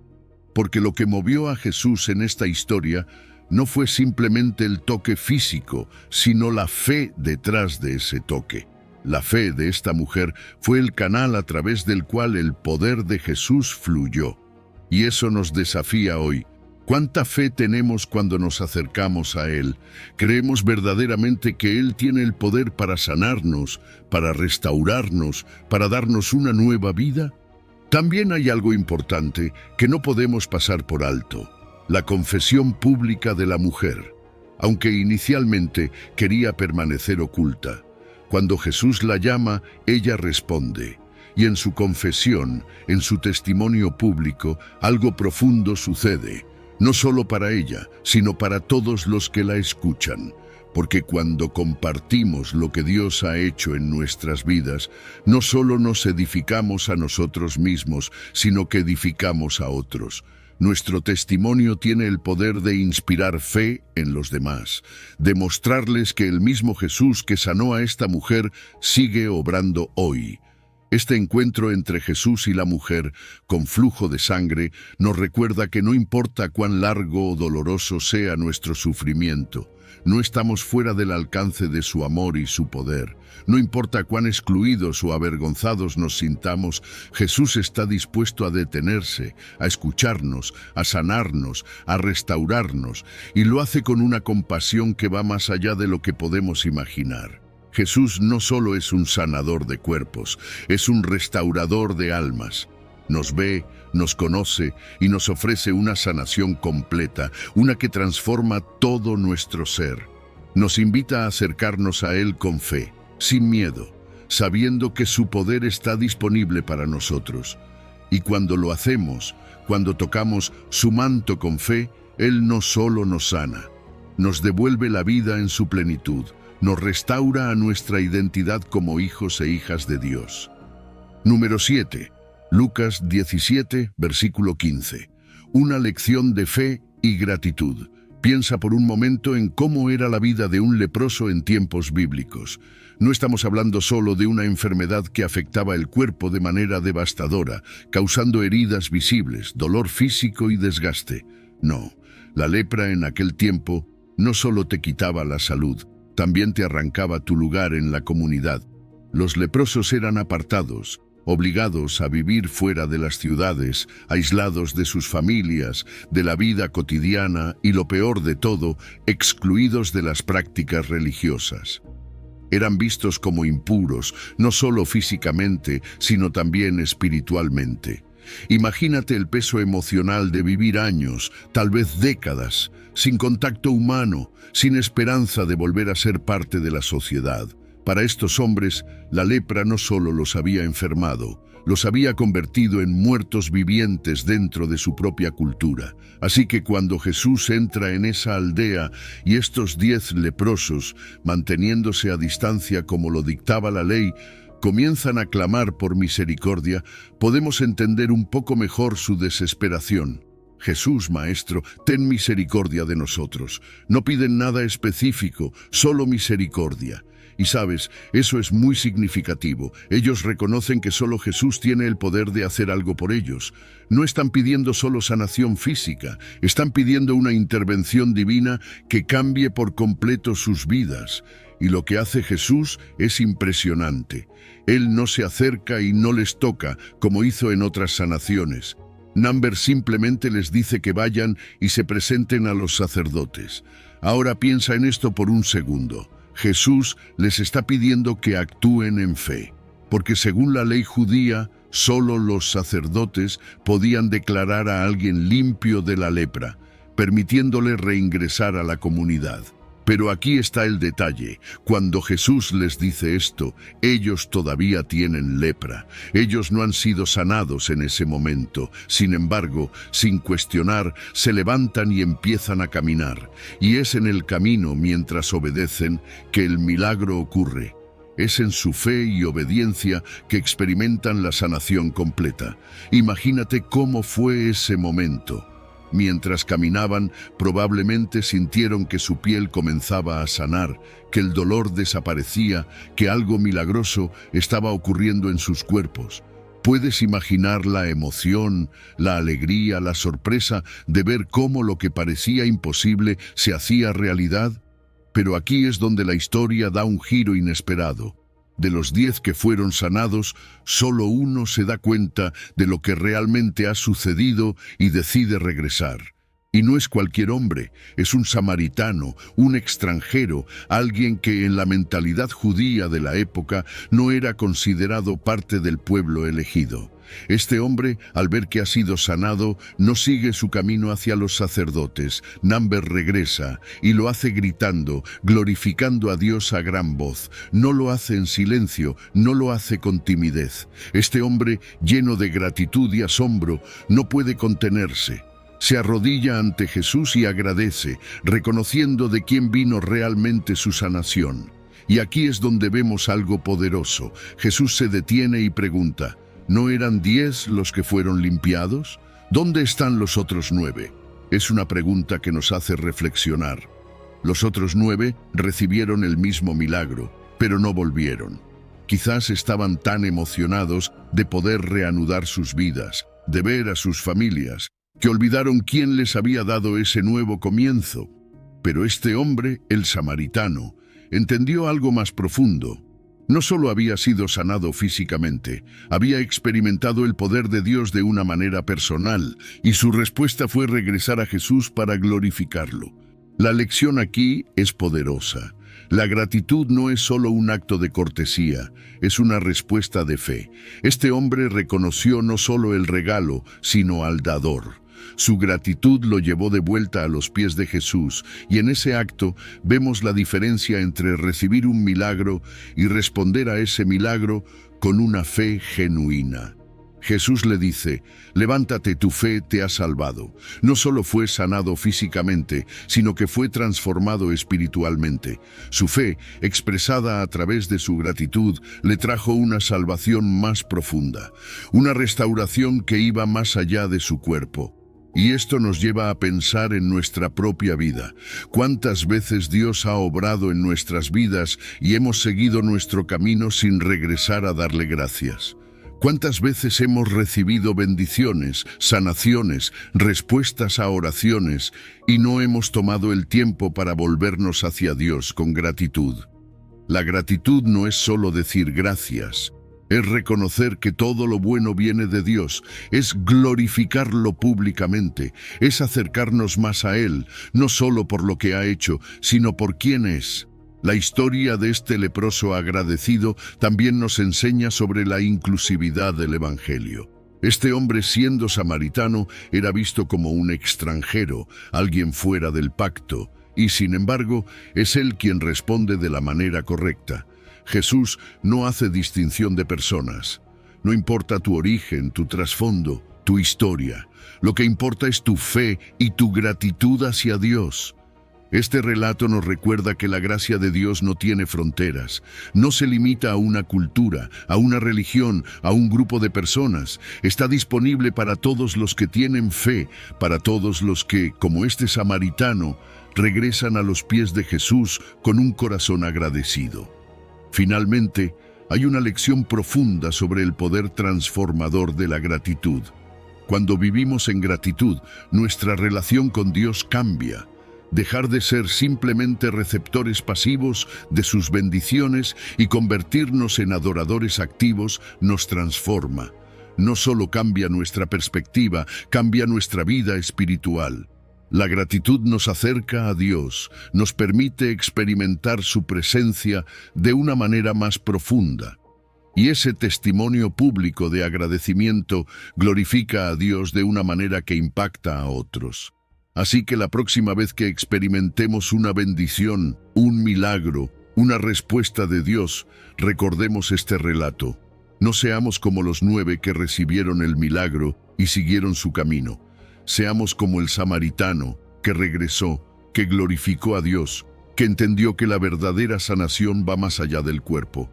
Porque lo que movió a Jesús en esta historia no fue simplemente el toque físico, sino la fe detrás de ese toque. La fe de esta mujer fue el canal a través del cual el poder de Jesús fluyó. Y eso nos desafía hoy. ¿Cuánta fe tenemos cuando nos acercamos a Él? ¿Creemos verdaderamente que Él tiene el poder para sanarnos, para restaurarnos, para darnos una nueva vida? También hay algo importante que no podemos pasar por alto: la confesión pública de la mujer. Aunque inicialmente quería permanecer oculta, cuando Jesús la llama, ella responde. Y en su confesión, en su testimonio público, algo profundo sucede. No solo para ella, sino para todos los que la escuchan. Porque cuando compartimos lo que Dios ha hecho en nuestras vidas, no solo nos edificamos a nosotros mismos, sino que edificamos a otros. Nuestro testimonio tiene el poder de inspirar fe en los demás, de mostrarles que el mismo Jesús que sanó a esta mujer sigue obrando hoy. Este encuentro entre Jesús y la mujer, con flujo de sangre, nos recuerda que no importa cuán largo o doloroso sea nuestro sufrimiento, no estamos fuera del alcance de su amor y su poder. No importa cuán excluidos o avergonzados nos sintamos, Jesús está dispuesto a detenerse, a escucharnos, a sanarnos, a restaurarnos, y lo hace con una compasión que va más allá de lo que podemos imaginar. Jesús no solo es un sanador de cuerpos, es un restaurador de almas. Nos ve, nos conoce y nos ofrece una sanación completa, una que transforma todo nuestro ser. Nos invita a acercarnos a Él con fe, sin miedo, sabiendo que su poder está disponible para nosotros. Y cuando lo hacemos, cuando tocamos su manto con fe, Él no solo nos sana, nos devuelve la vida en su plenitud, nos restaura a nuestra identidad como hijos e hijas de Dios. Número 7. Lucas 17, versículo 15. Una lección de fe y gratitud. Piensa por un momento en cómo era la vida de un leproso en tiempos bíblicos. No estamos hablando solo de una enfermedad que afectaba el cuerpo de manera devastadora, causando heridas visibles, dolor físico y desgaste. No, la lepra en aquel tiempo no solo te quitaba la salud, también te arrancaba tu lugar en la comunidad. Los leprosos eran apartados, obligados a vivir fuera de las ciudades, aislados de sus familias, de la vida cotidiana y, lo peor de todo, excluidos de las prácticas religiosas. Eran vistos como impuros, no solo físicamente, sino también espiritualmente. Imagínate el peso emocional de vivir años, tal vez décadas, sin contacto humano, sin esperanza de volver a ser parte de la sociedad. Para estos hombres, la lepra no solo los había enfermado, los había convertido en muertos vivientes dentro de su propia cultura. Así que cuando Jesús entra en esa aldea y estos 10 leprosos, manteniéndose a distancia como lo dictaba la ley, comienzan a clamar por misericordia, podemos entender un poco mejor su desesperación. Jesús, Maestro, ten misericordia de nosotros. No piden nada específico, solo misericordia. Y sabes, eso es muy significativo. Ellos reconocen que solo Jesús tiene el poder de hacer algo por ellos. No están pidiendo solo sanación física, están pidiendo una intervención divina que cambie por completo sus vidas. Y lo que hace Jesús es impresionante. Él no se acerca y no les toca, como hizo en otras sanaciones. Number simplemente les dice que vayan y se presenten a los sacerdotes. Ahora piensa en esto por un segundo. Jesús les está pidiendo que actúen en fe, porque según la ley judía, solo los sacerdotes podían declarar a alguien limpio de la lepra, permitiéndole reingresar a la comunidad. Pero aquí está el detalle. Cuando Jesús les dice esto, ellos todavía tienen lepra. Ellos no han sido sanados en ese momento. Sin embargo, sin cuestionar, se levantan y empiezan a caminar. Y es en el camino, mientras obedecen, que el milagro ocurre. Es en su fe y obediencia que experimentan la sanación completa. Imagínate cómo fue ese momento. Mientras caminaban, probablemente sintieron que su piel comenzaba a sanar, que el dolor desaparecía, que algo milagroso estaba ocurriendo en sus cuerpos. ¿Puedes imaginar la emoción, la alegría, la sorpresa de ver cómo lo que parecía imposible se hacía realidad? Pero aquí es donde la historia da un giro inesperado. De los 10 que fueron sanados, solo uno se da cuenta de lo que realmente ha sucedido y decide regresar. Y no es cualquier hombre, es un samaritano, un extranjero, alguien que en la mentalidad judía de la época no era considerado parte del pueblo elegido. Este hombre, al ver que ha sido sanado, no sigue su camino hacia los sacerdotes. Namber regresa y lo hace gritando, glorificando a Dios a gran voz. No lo hace en silencio, no lo hace con timidez. Este hombre, lleno de gratitud y asombro, no puede contenerse. Se arrodilla ante Jesús y agradece, reconociendo de quién vino realmente su sanación. Y aquí es donde vemos algo poderoso. Jesús se detiene y pregunta: ¿no eran 10 los que fueron limpiados? ¿Dónde están los otros 9? Es una pregunta que nos hace reflexionar. Los otros 9 recibieron el mismo milagro, pero no volvieron. Quizás estaban tan emocionados de poder reanudar sus vidas, de ver a sus familias, que olvidaron quién les había dado ese nuevo comienzo. Pero este hombre, el samaritano, entendió algo más profundo. No solo había sido sanado físicamente, había experimentado el poder de Dios de una manera personal, y su respuesta fue regresar a Jesús para glorificarlo. La lección aquí es poderosa. La gratitud no es solo un acto de cortesía, es una respuesta de fe. Este hombre reconoció no solo el regalo, sino al dador. Su gratitud lo llevó de vuelta a los pies de Jesús, y en ese acto vemos la diferencia entre recibir un milagro y responder a ese milagro con una fe genuina. Jesús le dice: levántate, tu fe te ha salvado. No solo fue sanado físicamente, sino que fue transformado espiritualmente. Su fe, expresada a través de su gratitud, le trajo una salvación más profunda, una restauración que iba más allá de su cuerpo. Y esto nos lleva a pensar en nuestra propia vida. ¿Cuántas veces Dios ha obrado en nuestras vidas y hemos seguido nuestro camino sin regresar a darle gracias? ¿Cuántas veces hemos recibido bendiciones, sanaciones, respuestas a oraciones y no hemos tomado el tiempo para volvernos hacia Dios con gratitud? La gratitud no es solo decir gracias. Es reconocer que todo lo bueno viene de Dios, es glorificarlo públicamente, es acercarnos más a Él, no solo por lo que ha hecho, sino por quién es. La historia de este leproso agradecido también nos enseña sobre la inclusividad del Evangelio. Este hombre, siendo samaritano, era visto como un extranjero, alguien fuera del pacto, y sin embargo, es él quien responde de la manera correcta. Jesús no hace distinción de personas. No importa tu origen, tu trasfondo, tu historia. Lo que importa es tu fe y tu gratitud hacia Dios. Este relato nos recuerda que la gracia de Dios no tiene fronteras. No se limita a una cultura, a una religión, a un grupo de personas. Está disponible para todos los que tienen fe, para todos los que, como este samaritano, regresan a los pies de Jesús con un corazón agradecido. Finalmente, hay una lección profunda sobre el poder transformador de la gratitud. Cuando vivimos en gratitud, nuestra relación con Dios cambia. Dejar de ser simplemente receptores pasivos de sus bendiciones y convertirnos en adoradores activos nos transforma. No solo cambia nuestra perspectiva, cambia nuestra vida espiritual. La gratitud nos acerca a Dios, nos permite experimentar su presencia de una manera más profunda. Y ese testimonio público de agradecimiento glorifica a Dios de una manera que impacta a otros. Así que la próxima vez que experimentemos una bendición, un milagro, una respuesta de Dios, recordemos este relato. No seamos como los 9 que recibieron el milagro y siguieron su camino. Seamos como el samaritano que regresó, que glorificó a Dios, que entendió que la verdadera sanación va más allá del cuerpo.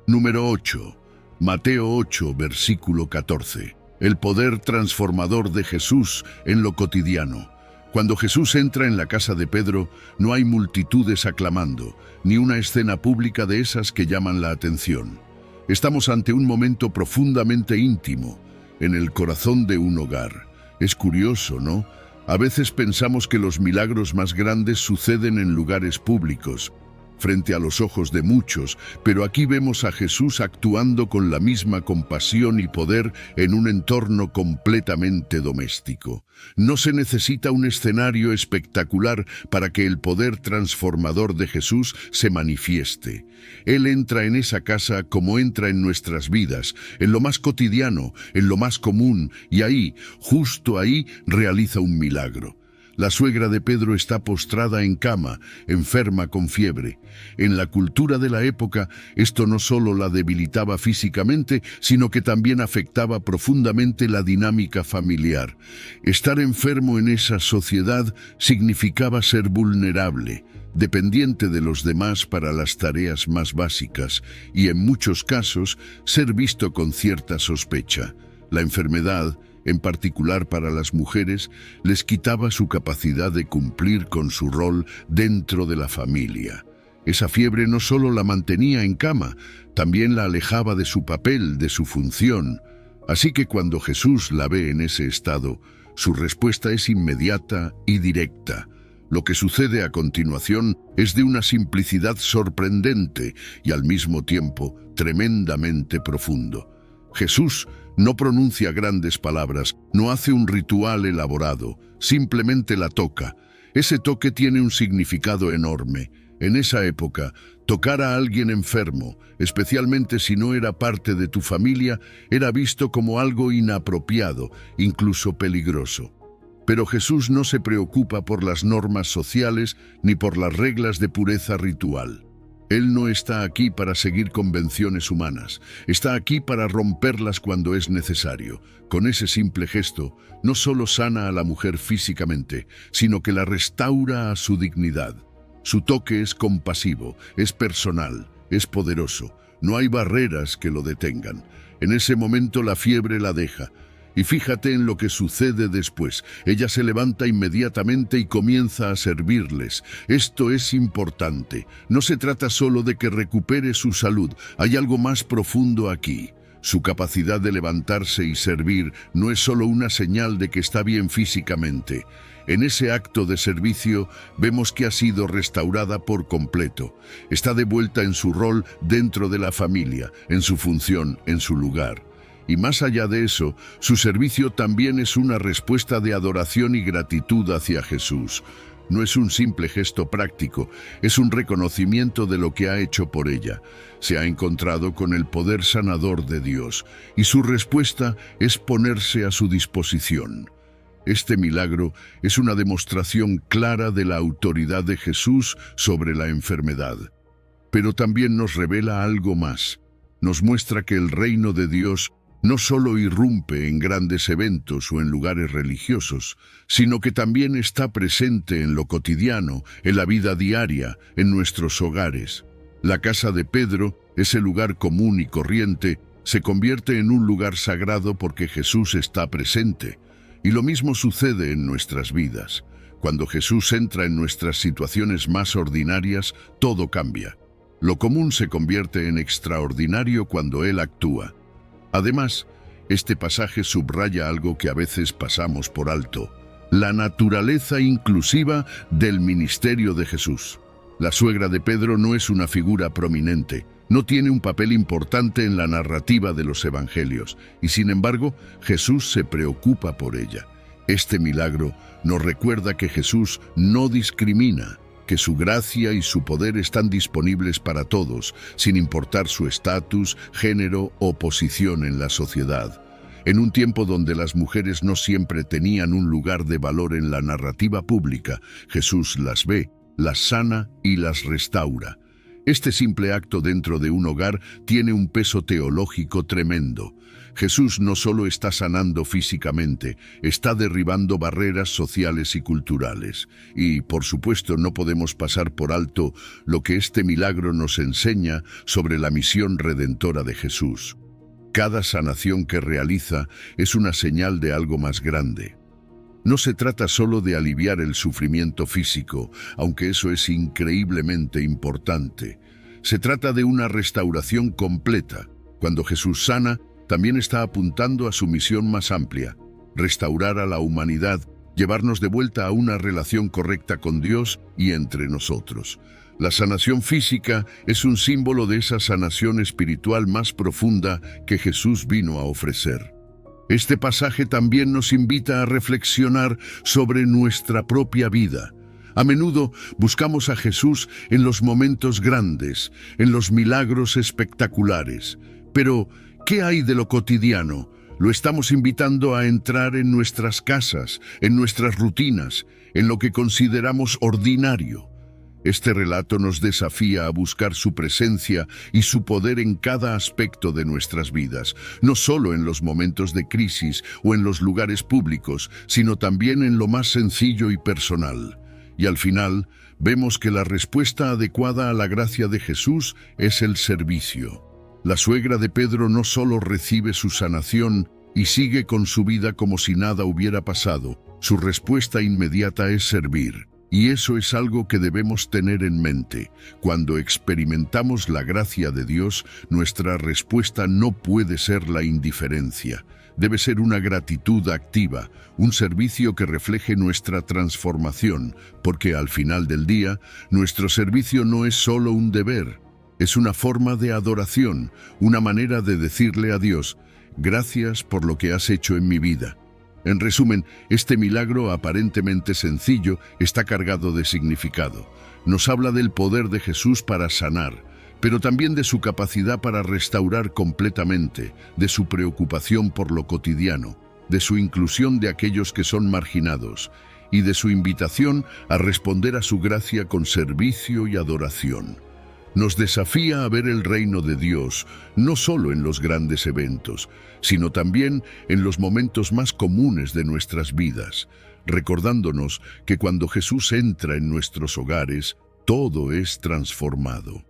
Número 8. Mateo 8, versículo 14. El poder transformador de Jesús en lo cotidiano. Cuando Jesús entra en la casa de Pedro, no hay multitudes aclamando, ni una escena pública de esas que llaman la atención. Estamos ante un momento profundamente íntimo, en el corazón de un hogar. Es curioso, ¿no? A veces pensamos que los milagros más grandes suceden en lugares públicos, frente a los ojos de muchos, pero aquí vemos a Jesús actuando con la misma compasión y poder en un entorno completamente doméstico. No se necesita un escenario espectacular para que el poder transformador de Jesús se manifieste. Él entra en esa casa como entra en nuestras vidas, en lo más cotidiano, en lo más común, y ahí, justo ahí, realiza un milagro. La suegra de Pedro está postrada en cama, enferma con fiebre. En la cultura de la época, esto no solo la debilitaba físicamente, sino que también afectaba profundamente la dinámica familiar. Estar enfermo en esa sociedad significaba ser vulnerable, dependiente de los demás para las tareas más básicas, y en muchos casos, ser visto con cierta sospecha. La enfermedad, en particular para las mujeres, les quitaba su capacidad de cumplir con su rol dentro de la familia. Esa fiebre no solo la mantenía en cama, también la alejaba de su papel, de su función. Así que cuando Jesús la ve en ese estado, su respuesta es inmediata y directa. Lo que sucede a continuación es de una simplicidad sorprendente y al mismo tiempo tremendamente profundo. Jesús no pronuncia grandes palabras, no hace un ritual elaborado, simplemente la toca. Ese toque tiene un significado enorme. En esa época, tocar a alguien enfermo, especialmente si no era parte de tu familia, era visto como algo inapropiado, incluso peligroso. Pero Jesús no se preocupa por las normas sociales ni por las reglas de pureza ritual. Él no está aquí para seguir convenciones humanas, está aquí para romperlas cuando es necesario. Con ese simple gesto, no solo sana a la mujer físicamente, sino que la restaura a su dignidad. Su toque es compasivo, es personal, es poderoso. No hay barreras que lo detengan. En ese momento la fiebre la deja. Y fíjate en lo que sucede después. Ella se levanta inmediatamente y comienza a servirles. Esto es importante. No se trata solo de que recupere su salud. Hay algo más profundo aquí. Su capacidad de levantarse y servir no es solo una señal de que está bien físicamente. En ese acto de servicio vemos que ha sido restaurada por completo. Está de vuelta en su rol dentro de la familia, en su función, en su lugar. Y más allá de eso, su servicio también es una respuesta de adoración y gratitud hacia Jesús. No es un simple gesto práctico, es un reconocimiento de lo que ha hecho por ella. Se ha encontrado con el poder sanador de Dios, y su respuesta es ponerse a su disposición. Este milagro es una demostración clara de la autoridad de Jesús sobre la enfermedad. Pero también nos revela algo más. Nos muestra que el reino de Dios no solo irrumpe en grandes eventos o en lugares religiosos, sino que también está presente en lo cotidiano, en la vida diaria, en nuestros hogares. La casa de Pedro, ese lugar común y corriente, se convierte en un lugar sagrado porque Jesús está presente. Y lo mismo sucede en nuestras vidas. Cuando Jesús entra en nuestras situaciones más ordinarias, todo cambia. Lo común se convierte en extraordinario cuando Él actúa. Además, este pasaje subraya algo que a veces pasamos por alto: la naturaleza inclusiva del ministerio de Jesús. La suegra de Pedro no es una figura prominente, no tiene un papel importante en la narrativa de los evangelios, y sin embargo, Jesús se preocupa por ella. Este milagro nos recuerda que Jesús no discrimina, que su gracia y su poder están disponibles para todos, sin importar su estatus, género o posición en la sociedad. En un tiempo donde las mujeres no siempre tenían un lugar de valor en la narrativa pública, Jesús las ve, las sana y las restaura. Este simple acto dentro de un hogar tiene un peso teológico tremendo. Jesús no solo está sanando físicamente, está derribando barreras sociales y culturales. Y, por supuesto, no podemos pasar por alto lo que este milagro nos enseña sobre la misión redentora de Jesús. Cada sanación que realiza es una señal de algo más grande. No se trata solo de aliviar el sufrimiento físico, aunque eso es increíblemente importante. Se trata de una restauración completa. Cuando Jesús sana, también está apuntando a su misión más amplia: restaurar a la humanidad, llevarnos de vuelta a una relación correcta con Dios y entre nosotros. La sanación física es un símbolo de esa sanación espiritual más profunda que Jesús vino a ofrecer. Este pasaje también nos invita a reflexionar sobre nuestra propia vida. A menudo buscamos a Jesús en los momentos grandes, en los milagros espectaculares. Pero, ¿qué hay de lo cotidiano? Lo estamos invitando a entrar en nuestras casas, en nuestras rutinas, en lo que consideramos ordinario. Este relato nos desafía a buscar su presencia y su poder en cada aspecto de nuestras vidas, no solo en los momentos de crisis o en los lugares públicos, sino también en lo más sencillo y personal. Y al final, vemos que la respuesta adecuada a la gracia de Jesús es el servicio. La suegra de Pedro no solo recibe su sanación y sigue con su vida como si nada hubiera pasado, su respuesta inmediata es servir. Y eso es algo que debemos tener en mente. Cuando experimentamos la gracia de Dios, nuestra respuesta no puede ser la indiferencia. Debe ser una gratitud activa, un servicio que refleje nuestra transformación, porque al final del día, nuestro servicio no es solo un deber, es una forma de adoración, una manera de decirle a Dios: gracias por lo que has hecho en mi vida. En resumen, este milagro aparentemente sencillo está cargado de significado. Nos habla del poder de Jesús para sanar, pero también de su capacidad para restaurar completamente, de su preocupación por lo cotidiano, de su inclusión de aquellos que son marginados y de su invitación a responder a su gracia con servicio y adoración. Nos desafía a ver el reino de Dios no solo en los grandes eventos, sino también en los momentos más comunes de nuestras vidas, recordándonos que cuando Jesús entra en nuestros hogares, todo es transformado.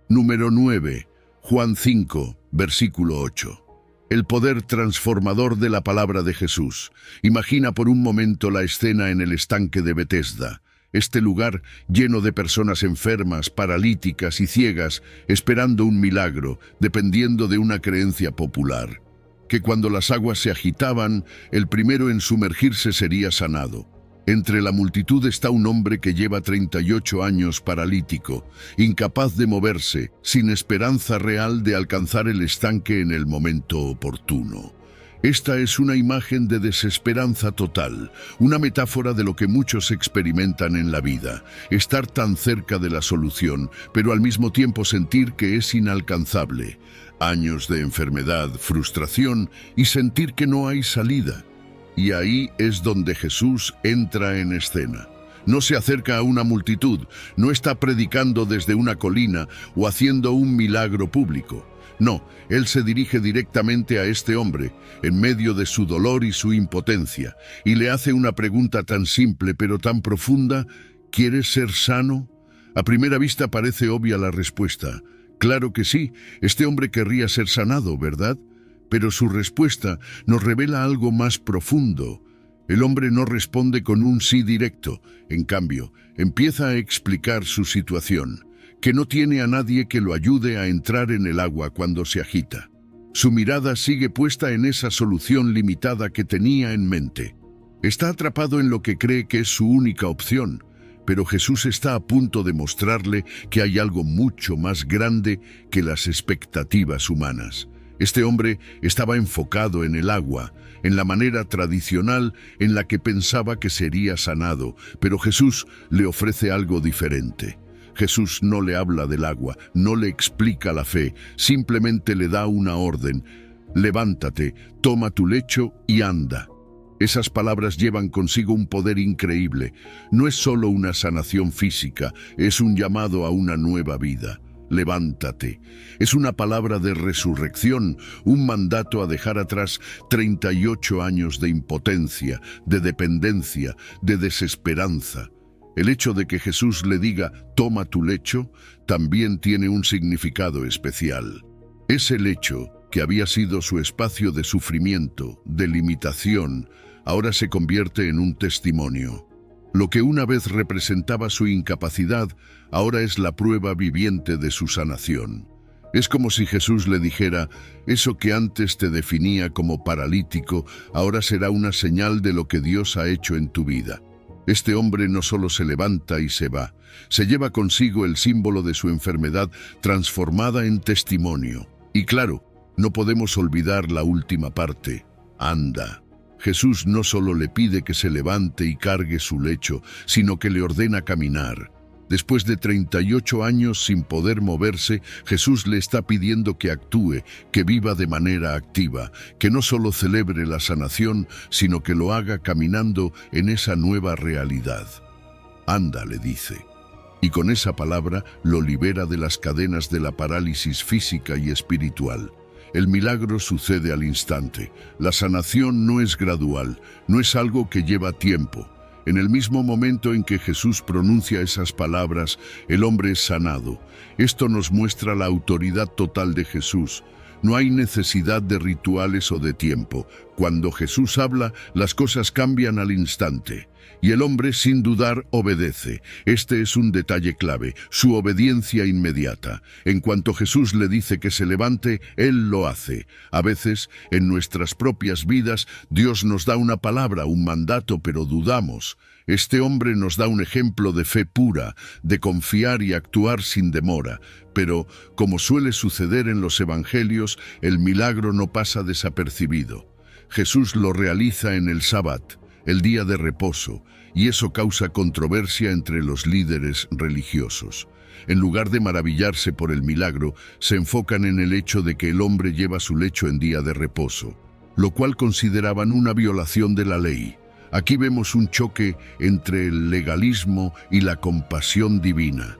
Número 9. Juan 5, versículo 8. El poder transformador de la palabra de Jesús. Imagina por un momento la escena en el estanque de Betesda. Este lugar lleno de personas enfermas, paralíticas y ciegas, esperando un milagro, dependiendo de una creencia popular, que cuando las aguas se agitaban, el primero en sumergirse sería sanado. Entre la multitud está un hombre que lleva 38 años paralítico, incapaz de moverse, sin esperanza real de alcanzar el estanque en el momento oportuno. Esta es una imagen de desesperanza total, una metáfora de lo que muchos experimentan en la vida: estar tan cerca de la solución, pero al mismo tiempo sentir que es inalcanzable. Años de enfermedad, frustración y sentir que no hay salida. Y ahí es donde Jesús entra en escena. No se acerca a una multitud, no está predicando desde una colina o haciendo un milagro público. No, Él se dirige directamente a este hombre, en medio de su dolor y su impotencia, y le hace una pregunta tan simple pero tan profunda: ¿quieres ser sano? A primera vista parece obvia la respuesta. Claro que sí, este hombre querría ser sanado, ¿verdad? Pero su respuesta nos revela algo más profundo. El hombre no responde con un sí directo, en cambio, empieza a explicar su situación: que no tiene a nadie que lo ayude a entrar en el agua cuando se agita. Su mirada sigue puesta en esa solución limitada que tenía en mente. Está atrapado en lo que cree que es su única opción, pero Jesús está a punto de mostrarle que hay algo mucho más grande que las expectativas humanas. Este hombre estaba enfocado en el agua, en la manera tradicional en la que pensaba que sería sanado, pero Jesús le ofrece algo diferente. Jesús no le habla del agua, no le explica la fe, simplemente le da una orden: levántate, toma tu lecho y anda. Esas palabras llevan consigo un poder increíble. No es solo una sanación física, es un llamado a una nueva vida. Levántate. Es una palabra de resurrección, un mandato a dejar atrás 38 años de impotencia, de dependencia, de desesperanza. El hecho de que Jesús le diga «toma tu lecho» también tiene un significado especial. Ese lecho, que había sido su espacio de sufrimiento, de limitación, ahora se convierte en un testimonio. Lo que una vez representaba su incapacidad, ahora es la prueba viviente de su sanación. Es como si Jesús le dijera, eso que antes te definía como paralítico, ahora será una señal de lo que Dios ha hecho en tu vida. Este hombre no solo se levanta y se va, se lleva consigo el símbolo de su enfermedad transformada en testimonio. Y claro, no podemos olvidar la última parte, anda. Jesús no solo le pide que se levante y cargue su lecho, sino que le ordena caminar. Después de 38 años sin poder moverse, Jesús le está pidiendo que actúe, que viva de manera activa, que no solo celebre la sanación, sino que lo haga caminando en esa nueva realidad. Anda, le dice. Y con esa palabra lo libera de las cadenas de la parálisis física y espiritual. El milagro sucede al instante. La sanación no es gradual, no es algo que lleva tiempo. En el mismo momento en que Jesús pronuncia esas palabras, el hombre es sanado. Esto nos muestra la autoridad total de Jesús. No hay necesidad de rituales o de tiempo. Cuando Jesús habla, las cosas cambian al instante. Y el hombre, sin dudar, obedece. Este es un detalle clave, su obediencia inmediata. En cuanto Jesús le dice que se levante, Él lo hace. A veces, en nuestras propias vidas, Dios nos da una palabra, un mandato, pero dudamos. Este hombre nos da un ejemplo de fe pura, de confiar y actuar sin demora. Pero, como suele suceder en los evangelios, el milagro no pasa desapercibido. Jesús lo realiza en el Sábado, el día de reposo, y eso causa controversia entre los líderes religiosos. En lugar de maravillarse por el milagro, se enfocan en el hecho de que el hombre lleva su lecho en día de reposo, lo cual consideraban una violación de la ley. Aquí vemos un choque entre el legalismo y la compasión divina.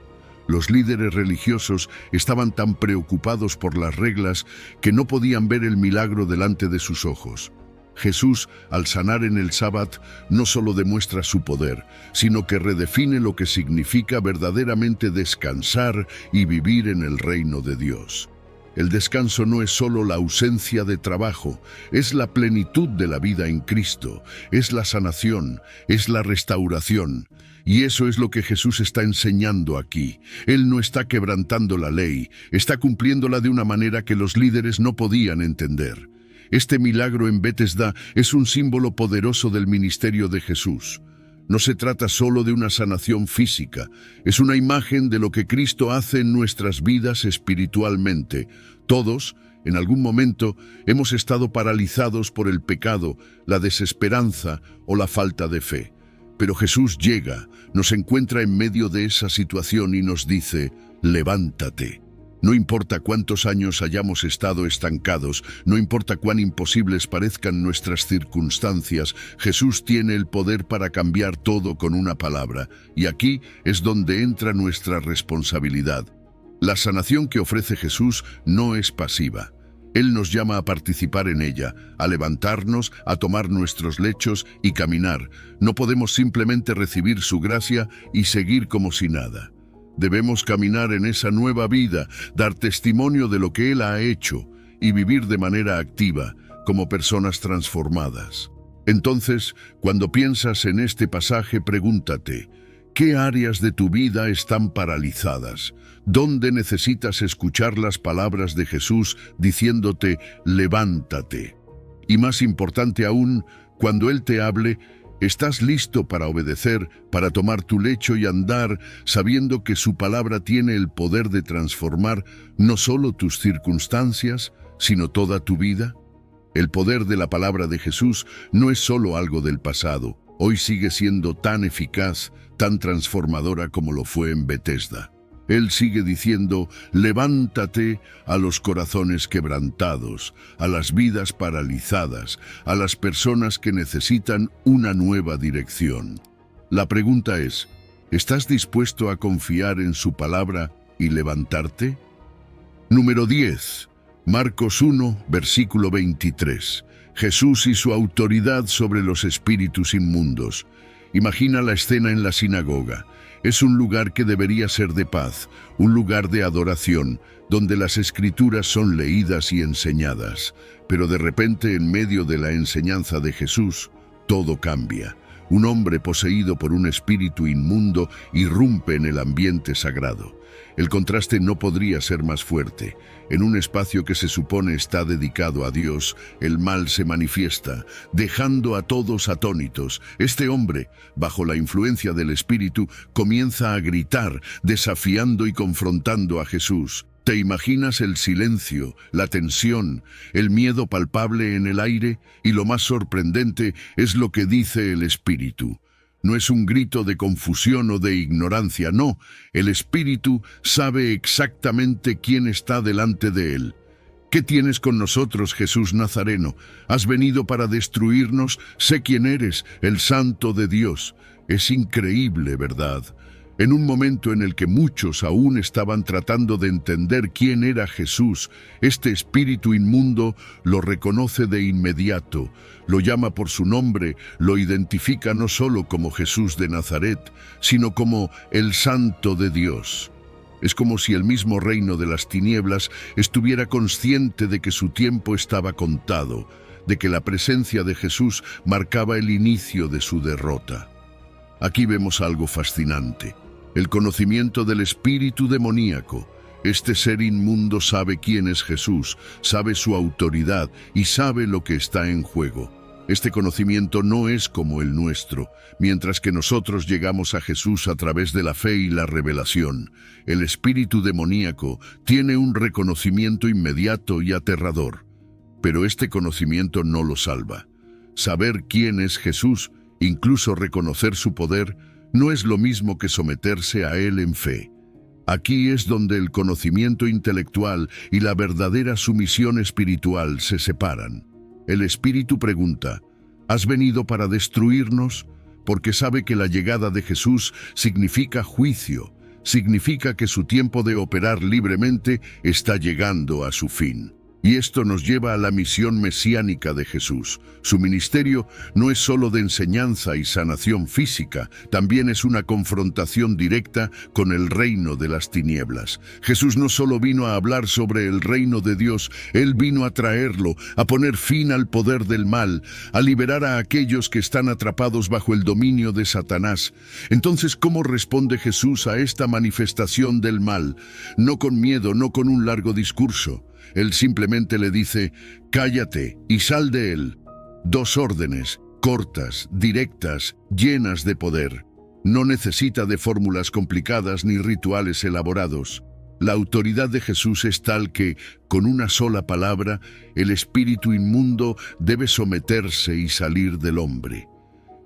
Los líderes religiosos estaban tan preocupados por las reglas que no podían ver el milagro delante de sus ojos. Jesús, al sanar en el Sábado, no solo demuestra su poder, sino que redefine lo que significa verdaderamente descansar y vivir en el reino de Dios. El descanso no es solo la ausencia de trabajo, es la plenitud de la vida en Cristo, es la sanación, es la restauración. Y eso es lo que Jesús está enseñando aquí. Él no está quebrantando la ley, está cumpliéndola de una manera que los líderes no podían entender. Este milagro en Betesda es un símbolo poderoso del ministerio de Jesús. No se trata solo de una sanación física, es una imagen de lo que Cristo hace en nuestras vidas espiritualmente. Todos, en algún momento, hemos estado paralizados por el pecado, la desesperanza o la falta de fe. Pero Jesús llega, nos encuentra en medio de esa situación y nos dice, levántate. No importa cuántos años hayamos estado estancados, no importa cuán imposibles parezcan nuestras circunstancias, Jesús tiene el poder para cambiar todo con una palabra. Y aquí es donde entra nuestra responsabilidad. La sanación que ofrece Jesús no es pasiva. Él nos llama a participar en ella, a levantarnos, a tomar nuestros lechos y caminar. No podemos simplemente recibir su gracia y seguir como si nada. Debemos caminar en esa nueva vida, dar testimonio de lo que Él ha hecho y vivir de manera activa, como personas transformadas. Entonces, cuando piensas en este pasaje, pregúntate, ¿qué áreas de tu vida están paralizadas? ¿Dónde necesitas escuchar las palabras de Jesús diciéndote, levántate? Y más importante aún, cuando Él te hable, ¿estás listo para obedecer, para tomar tu lecho y andar, sabiendo que su palabra tiene el poder de transformar no solo tus circunstancias, sino toda tu vida? El poder de la palabra de Jesús no es solo algo del pasado. Hoy sigue siendo tan eficaz, tan transformadora como lo fue en Betesda. Él sigue diciendo, levántate a los corazones quebrantados, a las vidas paralizadas, a las personas que necesitan una nueva dirección. La pregunta es, ¿estás dispuesto a confiar en su palabra y levantarte? Número 10. Marcos 1, versículo 23. Jesús y su autoridad sobre los espíritus inmundos. Imagina la escena en la sinagoga. Es un lugar que debería ser de paz, un lugar de adoración, donde las escrituras son leídas y enseñadas. Pero de repente, en medio de la enseñanza de Jesús, todo cambia. Un hombre poseído por un espíritu inmundo irrumpe en el ambiente sagrado. El contraste no podría ser más fuerte. En un espacio que se supone está dedicado a Dios, el mal se manifiesta, dejando a todos atónitos. Este hombre, bajo la influencia del espíritu, comienza a gritar, desafiando y confrontando a Jesús. ¿Te imaginas el silencio, la tensión, el miedo palpable en el aire? Y lo más sorprendente es lo que dice el espíritu. No es un grito de confusión o de ignorancia, no. El espíritu sabe exactamente quién está delante de él. ¿Qué tienes con nosotros, Jesús Nazareno? ¿Has venido para destruirnos? Sé quién eres, el Santo de Dios. Es increíble, ¿verdad? En un momento en el que muchos aún estaban tratando de entender quién era Jesús, este espíritu inmundo lo reconoce de inmediato, lo llama por su nombre, lo identifica no solo como Jesús de Nazaret, sino como el Santo de Dios. Es como si el mismo reino de las tinieblas estuviera consciente de que su tiempo estaba contado, de que la presencia de Jesús marcaba el inicio de su derrota. Aquí vemos algo fascinante. El conocimiento del espíritu demoníaco. Este ser inmundo sabe quién es Jesús, sabe su autoridad y sabe lo que está en juego. Este conocimiento no es como el nuestro, mientras que nosotros llegamos a Jesús a través de la fe y la revelación. El espíritu demoníaco tiene un reconocimiento inmediato y aterrador, pero este conocimiento no lo salva. Saber quién es Jesús, incluso reconocer su poder, no es lo mismo que someterse a él en fe. Aquí es donde el conocimiento intelectual y la verdadera sumisión espiritual se separan. El espíritu pregunta, ¿has venido para destruirnos? Porque sabe que la llegada de Jesús significa juicio, significa que su tiempo de operar libremente está llegando a su fin. Y esto nos lleva a la misión mesiánica de Jesús. Su ministerio no es solo de enseñanza y sanación física, también es una confrontación directa con el reino de las tinieblas. Jesús no solo vino a hablar sobre el reino de Dios, Él vino a traerlo, a poner fin al poder del mal, a liberar a aquellos que están atrapados bajo el dominio de Satanás. Entonces, ¿cómo responde Jesús a esta manifestación del mal? No con miedo, no con un largo discurso. Él simplemente le dice, cállate y sal de él. Dos órdenes, cortas, directas, llenas de poder. No necesita de fórmulas complicadas ni rituales elaborados. La autoridad de Jesús es tal que, con una sola palabra, el espíritu inmundo debe someterse y salir del hombre.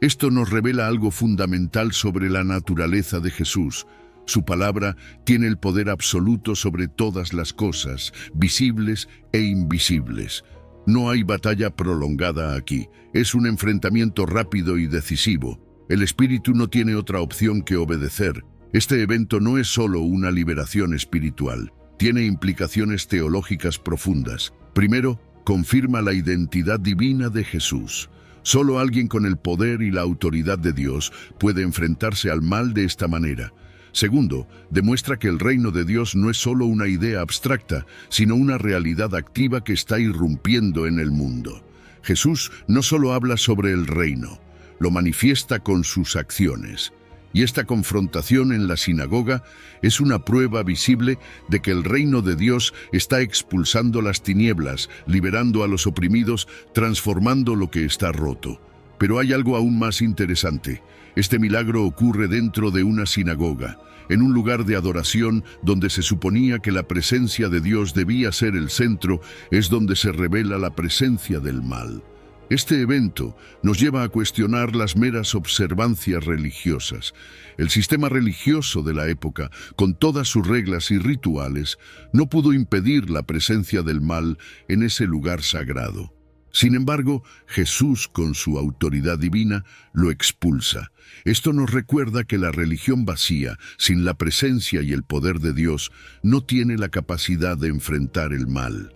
Esto nos revela algo fundamental sobre la naturaleza de Jesús. Su palabra tiene el poder absoluto sobre todas las cosas, visibles e invisibles. No hay batalla prolongada aquí, es un enfrentamiento rápido y decisivo. El espíritu no tiene otra opción que obedecer. Este evento no es solo una liberación espiritual, tiene implicaciones teológicas profundas. Primero, confirma la identidad divina de Jesús. Solo alguien con el poder y la autoridad de Dios puede enfrentarse al mal de esta manera. Segundo, demuestra que el reino de Dios no es solo una idea abstracta, sino una realidad activa que está irrumpiendo en el mundo. Jesús no solo habla sobre el reino, lo manifiesta con sus acciones. Y esta confrontación en la sinagoga es una prueba visible de que el reino de Dios está expulsando las tinieblas, liberando a los oprimidos, transformando lo que está roto. Pero hay algo aún más interesante. Este milagro ocurre dentro de una sinagoga, en un lugar de adoración donde se suponía que la presencia de Dios debía ser el centro, es donde se revela la presencia del mal. Este evento nos lleva a cuestionar las meras observancias religiosas. El sistema religioso de la época, con todas sus reglas y rituales, no pudo impedir la presencia del mal en ese lugar sagrado. Sin embargo, Jesús, con su autoridad divina, lo expulsa. Esto nos recuerda que la religión vacía, sin la presencia y el poder de Dios, no tiene la capacidad de enfrentar el mal.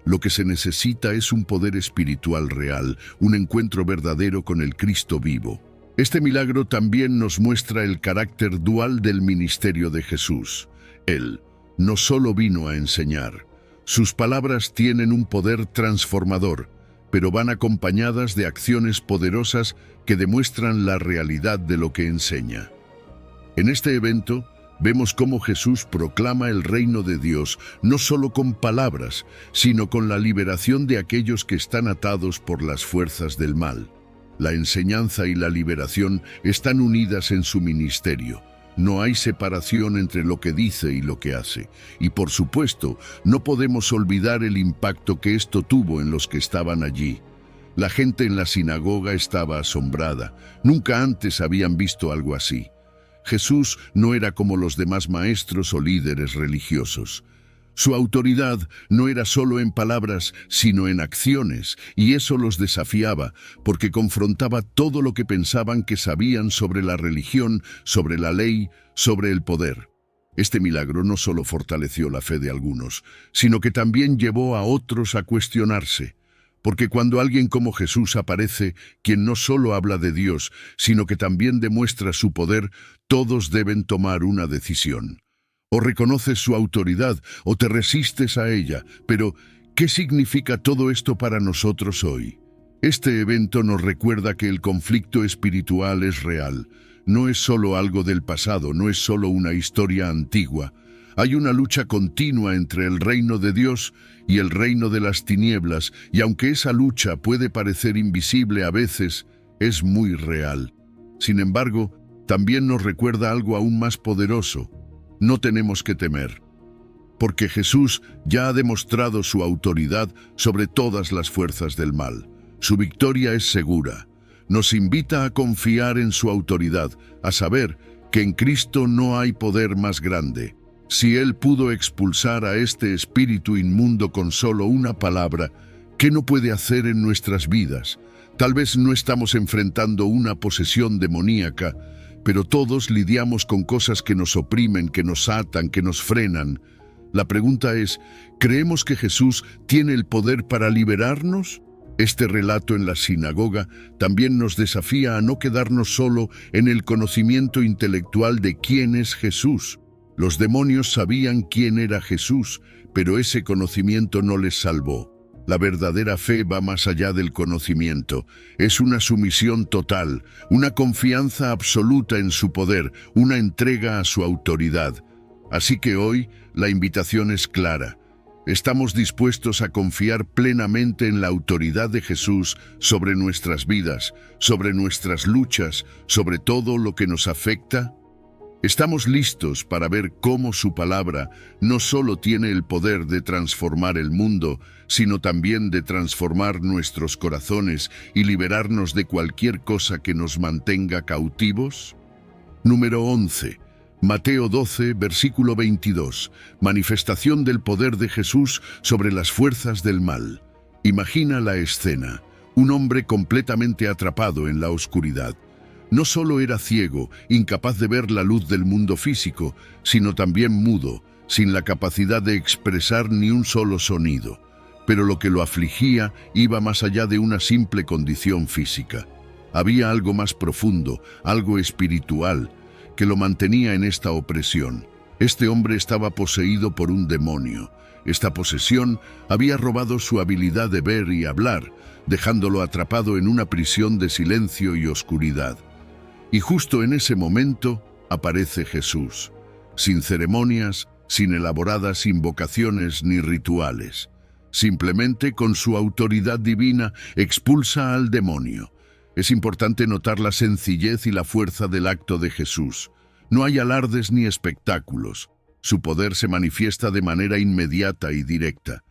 Lo que se necesita es un poder espiritual real, un encuentro verdadero con el Cristo vivo. Este milagro también nos muestra el carácter dual del ministerio de Jesús. Él no solo vino a enseñar. Sus palabras tienen un poder transformador. pero van acompañadas de acciones poderosas que demuestran la realidad de lo que enseña. En este evento, vemos cómo Jesús proclama el reino de Dios no solo con palabras, sino con la liberación de aquellos que están atados por las fuerzas del mal. La enseñanza y la liberación están unidas en su ministerio. No hay separación entre lo que dice y lo que hace. Y por supuesto, no podemos olvidar el impacto que esto tuvo en los que estaban allí. La gente en la sinagoga estaba asombrada. Nunca antes habían visto algo así. Jesús no era como los demás maestros o líderes religiosos. Su autoridad no era solo en palabras, sino en acciones, y eso los desafiaba, porque confrontaba todo lo que pensaban que sabían sobre la religión, sobre la ley, sobre el poder. Este milagro no solo fortaleció la fe de algunos, sino que también llevó a otros a cuestionarse. Porque cuando alguien como Jesús aparece, quien no solo habla de Dios, sino que también demuestra su poder, todos deben tomar una decisión. O reconoces su autoridad o te resistes a ella, pero ¿qué significa todo esto para nosotros hoy? Este evento nos recuerda que el conflicto espiritual es real. No es solo algo del pasado, no es solo una historia antigua. Hay una lucha continua entre el reino de Dios y el reino de las tinieblas, y aunque esa lucha puede parecer invisible a veces, es muy real. Sin embargo, también nos recuerda algo aún más poderoso. No tenemos que temer, porque Jesús ya ha demostrado su autoridad sobre todas las fuerzas del mal. Su victoria es segura. Nos invita a confiar en su autoridad, a saber que en Cristo no hay poder más grande. Si Él pudo expulsar a este espíritu inmundo con solo una palabra, ¿qué no puede hacer en nuestras vidas? Tal vez no estamos enfrentando una posesión demoníaca, pero todos lidiamos con cosas que nos oprimen, que nos atan, que nos frenan. La pregunta es, ¿creemos que Jesús tiene el poder para liberarnos? Este relato en la sinagoga también nos desafía a no quedarnos solo en el conocimiento intelectual de quién es Jesús. Los demonios sabían quién era Jesús, pero ese conocimiento no les salvó. La verdadera fe va más allá del conocimiento. Es una sumisión total, una confianza absoluta en su poder, una entrega a su autoridad. Así que hoy la invitación es clara. ¿Estamos dispuestos a confiar plenamente en la autoridad de Jesús sobre nuestras vidas, sobre nuestras luchas, sobre todo lo que nos afecta? ¿Estamos listos para ver cómo su palabra no solo tiene el poder de transformar el mundo, sino también de transformar nuestros corazones y liberarnos de cualquier cosa que nos mantenga cautivos? Número 11. Mateo 12, versículo 22. Manifestación del poder de Jesús sobre las fuerzas del mal. Imagina la escena. Un hombre completamente atrapado en la oscuridad. No solo era ciego, incapaz de ver la luz del mundo físico, sino también mudo, sin la capacidad de expresar ni un solo sonido. Pero lo que lo afligía iba más allá de una simple condición física. Había algo más profundo, algo espiritual, que lo mantenía en esta opresión. Este hombre estaba poseído por un demonio. Esta posesión había robado su habilidad de ver y hablar, dejándolo atrapado en una prisión de silencio y oscuridad. Y justo en ese momento aparece Jesús, sin ceremonias, sin elaboradas invocaciones ni rituales. Simplemente con su autoridad divina expulsa al demonio. Es importante notar la sencillez y la fuerza del acto de Jesús. No hay alardes ni espectáculos. Su poder se manifiesta de manera inmediata y directa.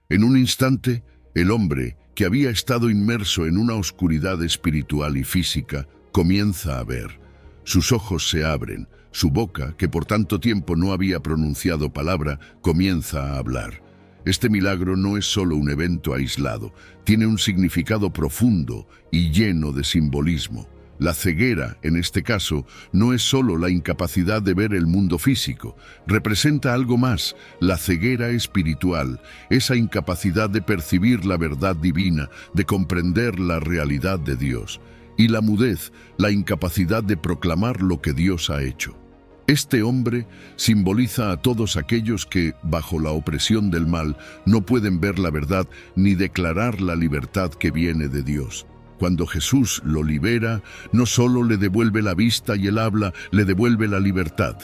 En un instante, el hombre, que había estado inmerso en una oscuridad espiritual y física, comienza a ver. Sus ojos se abren, su boca, que por tanto tiempo no había pronunciado palabra, comienza a hablar. Este milagro no es solo un evento aislado, tiene un significado profundo y lleno de simbolismo. La ceguera, en este caso, no es solo la incapacidad de ver el mundo físico, representa algo más, la ceguera espiritual, esa incapacidad de percibir la verdad divina, de comprender la realidad de Dios. Y la mudez, la incapacidad de proclamar lo que Dios ha hecho. Este hombre simboliza a todos aquellos que, bajo la opresión del mal, no pueden ver la verdad ni declarar la libertad que viene de Dios. Cuando Jesús lo libera, no solo le devuelve la vista y el habla, le devuelve la libertad.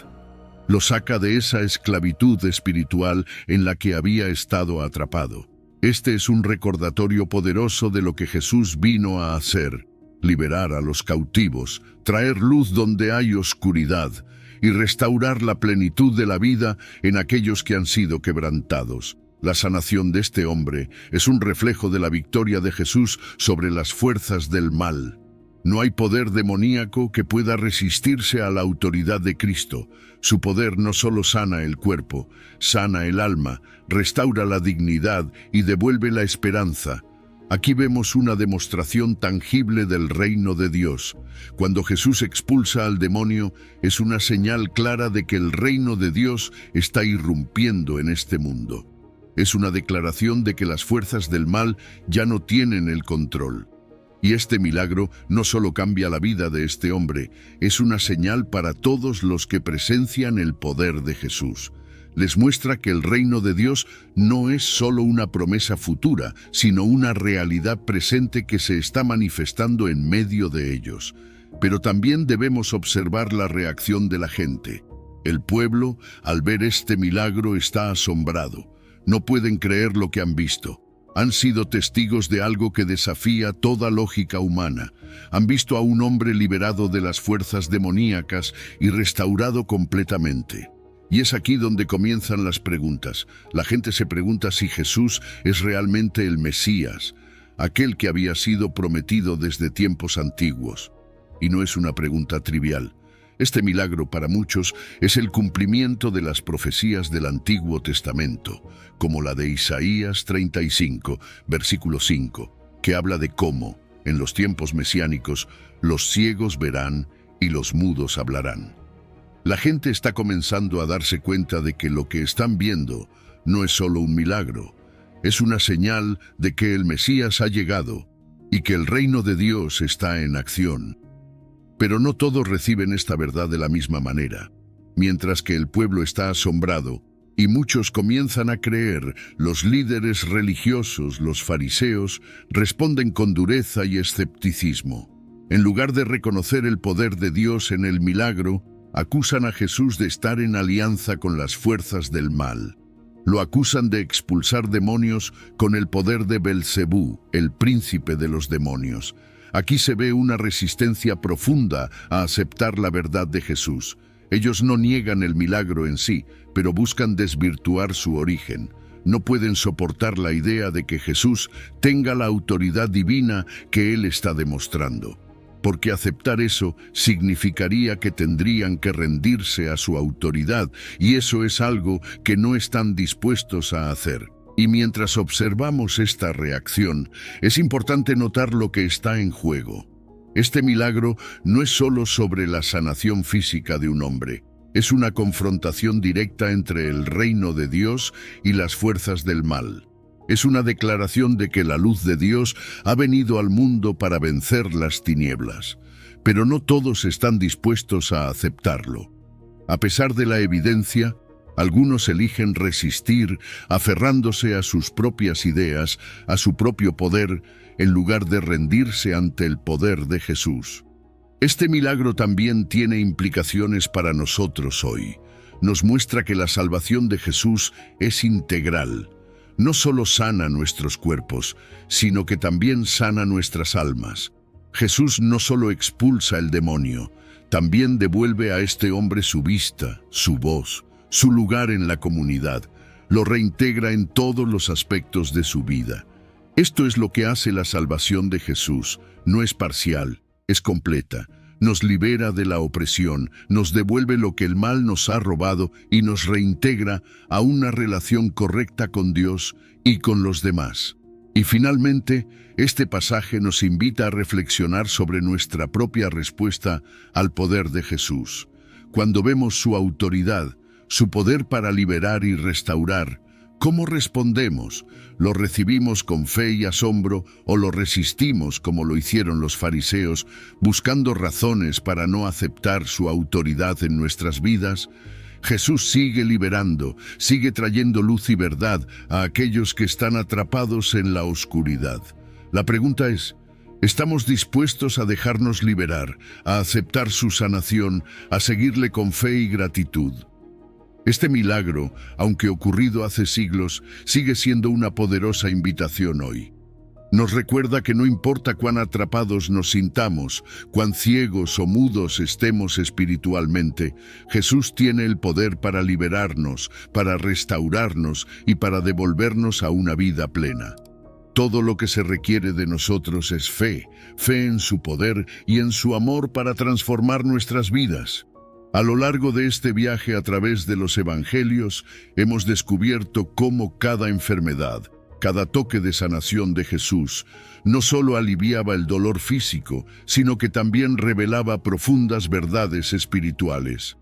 Lo saca de esa esclavitud espiritual en la que había estado atrapado. Este es un recordatorio poderoso de lo que Jesús vino a hacer: liberar a los cautivos, traer luz donde hay oscuridad y restaurar la plenitud de la vida en aquellos que han sido quebrantados. La sanación de este hombre es un reflejo de la victoria de Jesús sobre las fuerzas del mal. No hay poder demoníaco que pueda resistirse a la autoridad de Cristo. Su poder no solo sana el cuerpo, sana el alma, restaura la dignidad y devuelve la esperanza. Aquí vemos una demostración tangible del reino de Dios. Cuando Jesús expulsa al demonio, es una señal clara de que el reino de Dios está irrumpiendo en este mundo. Es una declaración de que las fuerzas del mal ya no tienen el control. Y este milagro no solo cambia la vida de este hombre, es una señal para todos los que presencian el poder de Jesús. Les muestra que el reino de Dios no es solo una promesa futura, sino una realidad presente que se está manifestando en medio de ellos. Pero también debemos observar la reacción de la gente. El pueblo, al ver este milagro, está asombrado. No pueden creer lo que han visto. Han sido testigos de algo que desafía toda lógica humana. Han visto a un hombre liberado de las fuerzas demoníacas y restaurado completamente. Y es aquí donde comienzan las preguntas. La gente se pregunta si Jesús es realmente el Mesías, aquel que había sido prometido desde tiempos antiguos. Y no es una pregunta trivial. Este milagro para muchos es el cumplimiento de las profecías del Antiguo Testamento, como la de Isaías 35, versículo 5, que habla de cómo, en los tiempos mesiánicos, los ciegos verán y los mudos hablarán. La gente está comenzando a darse cuenta de que lo que están viendo no es solo un milagro, es una señal de que el Mesías ha llegado y que el reino de Dios está en acción. Pero no todos reciben esta verdad de la misma manera. Mientras que el pueblo está asombrado y muchos comienzan a creer, los líderes religiosos, los fariseos, responden con dureza y escepticismo. En lugar de reconocer el poder de Dios en el milagro, acusan a Jesús de estar en alianza con las fuerzas del mal. Lo acusan de expulsar demonios con el poder de Belcebú, el príncipe de los demonios. Aquí se ve una resistencia profunda a aceptar la verdad de Jesús. Ellos no niegan el milagro en sí, pero buscan desvirtuar su origen. No pueden soportar la idea de que Jesús tenga la autoridad divina que Él está demostrando. Porque aceptar eso significaría que tendrían que rendirse a su autoridad, y eso es algo que no están dispuestos a hacer. Y mientras observamos esta reacción, es importante notar lo que está en juego. Este milagro no es solo sobre la sanación física de un hombre, es una confrontación directa entre el reino de Dios y las fuerzas del mal. Es una declaración de que la luz de Dios ha venido al mundo para vencer las tinieblas, pero no todos están dispuestos a aceptarlo. A pesar de la evidencia, algunos eligen resistir, aferrándose a sus propias ideas, a su propio poder, en lugar de rendirse ante el poder de Jesús. Este milagro también tiene implicaciones para nosotros hoy. Nos muestra que la salvación de Jesús es integral. No solo sana nuestros cuerpos, sino que también sana nuestras almas. Jesús no solo expulsa el demonio, también devuelve a este hombre su vista, su voz, su lugar en la comunidad, lo reintegra en todos los aspectos de su vida. Esto es lo que hace la salvación de Jesús, no es parcial, es completa. Nos libera de la opresión, nos devuelve lo que el mal nos ha robado y nos reintegra a una relación correcta con Dios y con los demás. Y finalmente, este pasaje nos invita a reflexionar sobre nuestra propia respuesta al poder de Jesús. Cuando vemos su autoridad, su poder para liberar y restaurar, ¿Cómo respondemos? ¿Lo recibimos con fe y asombro o lo resistimos como lo hicieron los fariseos, buscando razones para no aceptar su autoridad en nuestras vidas? Jesús sigue liberando, sigue trayendo luz y verdad a aquellos que están atrapados en la oscuridad. La pregunta es, ¿estamos dispuestos a dejarnos liberar, a aceptar su sanación, a seguirle con fe y gratitud? Este milagro, aunque ocurrido hace siglos, sigue siendo una poderosa invitación hoy. Nos recuerda que no importa cuán atrapados nos sintamos, cuán ciegos o mudos estemos espiritualmente, Jesús tiene el poder para liberarnos, para restaurarnos y para devolvernos a una vida plena. Todo lo que se requiere de nosotros es fe, fe en su poder y en su amor para transformar nuestras vidas. A lo largo de este viaje a través de los evangelios, hemos descubierto cómo cada enfermedad, cada toque de sanación de Jesús, no solo aliviaba el dolor físico, sino que también revelaba profundas verdades espirituales.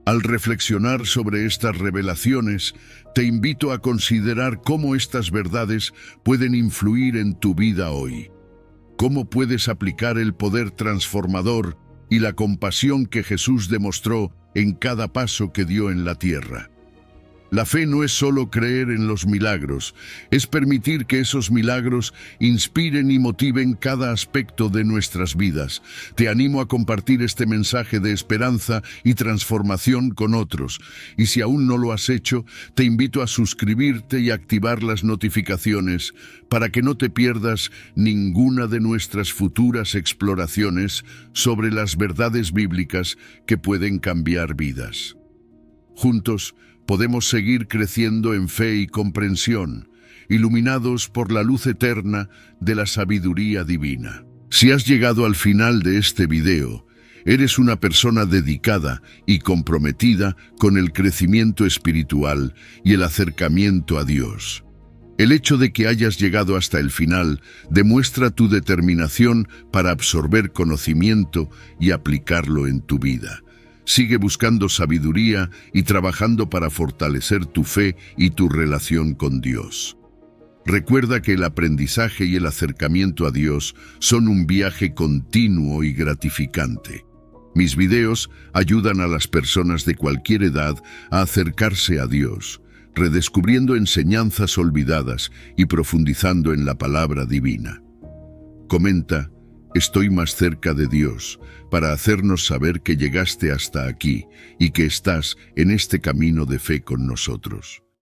Al reflexionar sobre estas revelaciones, te invito a considerar cómo estas verdades pueden influir en tu vida hoy. ¿Cómo puedes aplicar el poder transformador y la compasión que Jesús demostró en cada paso que dio en la tierra? La fe no es solo creer en los milagros, es permitir que esos milagros inspiren y motiven cada aspecto de nuestras vidas. Te animo a compartir este mensaje de esperanza y transformación con otros. Y si aún no lo has hecho, te invito a suscribirte y activar las notificaciones para que no te pierdas ninguna de nuestras futuras exploraciones sobre las verdades bíblicas que pueden cambiar vidas. Juntos, podemos seguir creciendo en fe y comprensión, iluminados por la luz eterna de la sabiduría divina. Si has llegado al final de este video, eres una persona dedicada y comprometida con el crecimiento espiritual y el acercamiento a Dios. El hecho de que hayas llegado hasta el final demuestra tu determinación para absorber conocimiento y aplicarlo en tu vida. Sigue buscando sabiduría y trabajando para fortalecer tu fe y tu relación con Dios. Recuerda que el aprendizaje y el acercamiento a Dios son un viaje continuo y gratificante. Mis videos ayudan a las personas de cualquier edad a acercarse a Dios, redescubriendo enseñanzas olvidadas y profundizando en la palabra divina. Comenta: estoy más cerca de Dios, para hacernos saber que llegaste hasta aquí y que estás en este camino de fe con nosotros.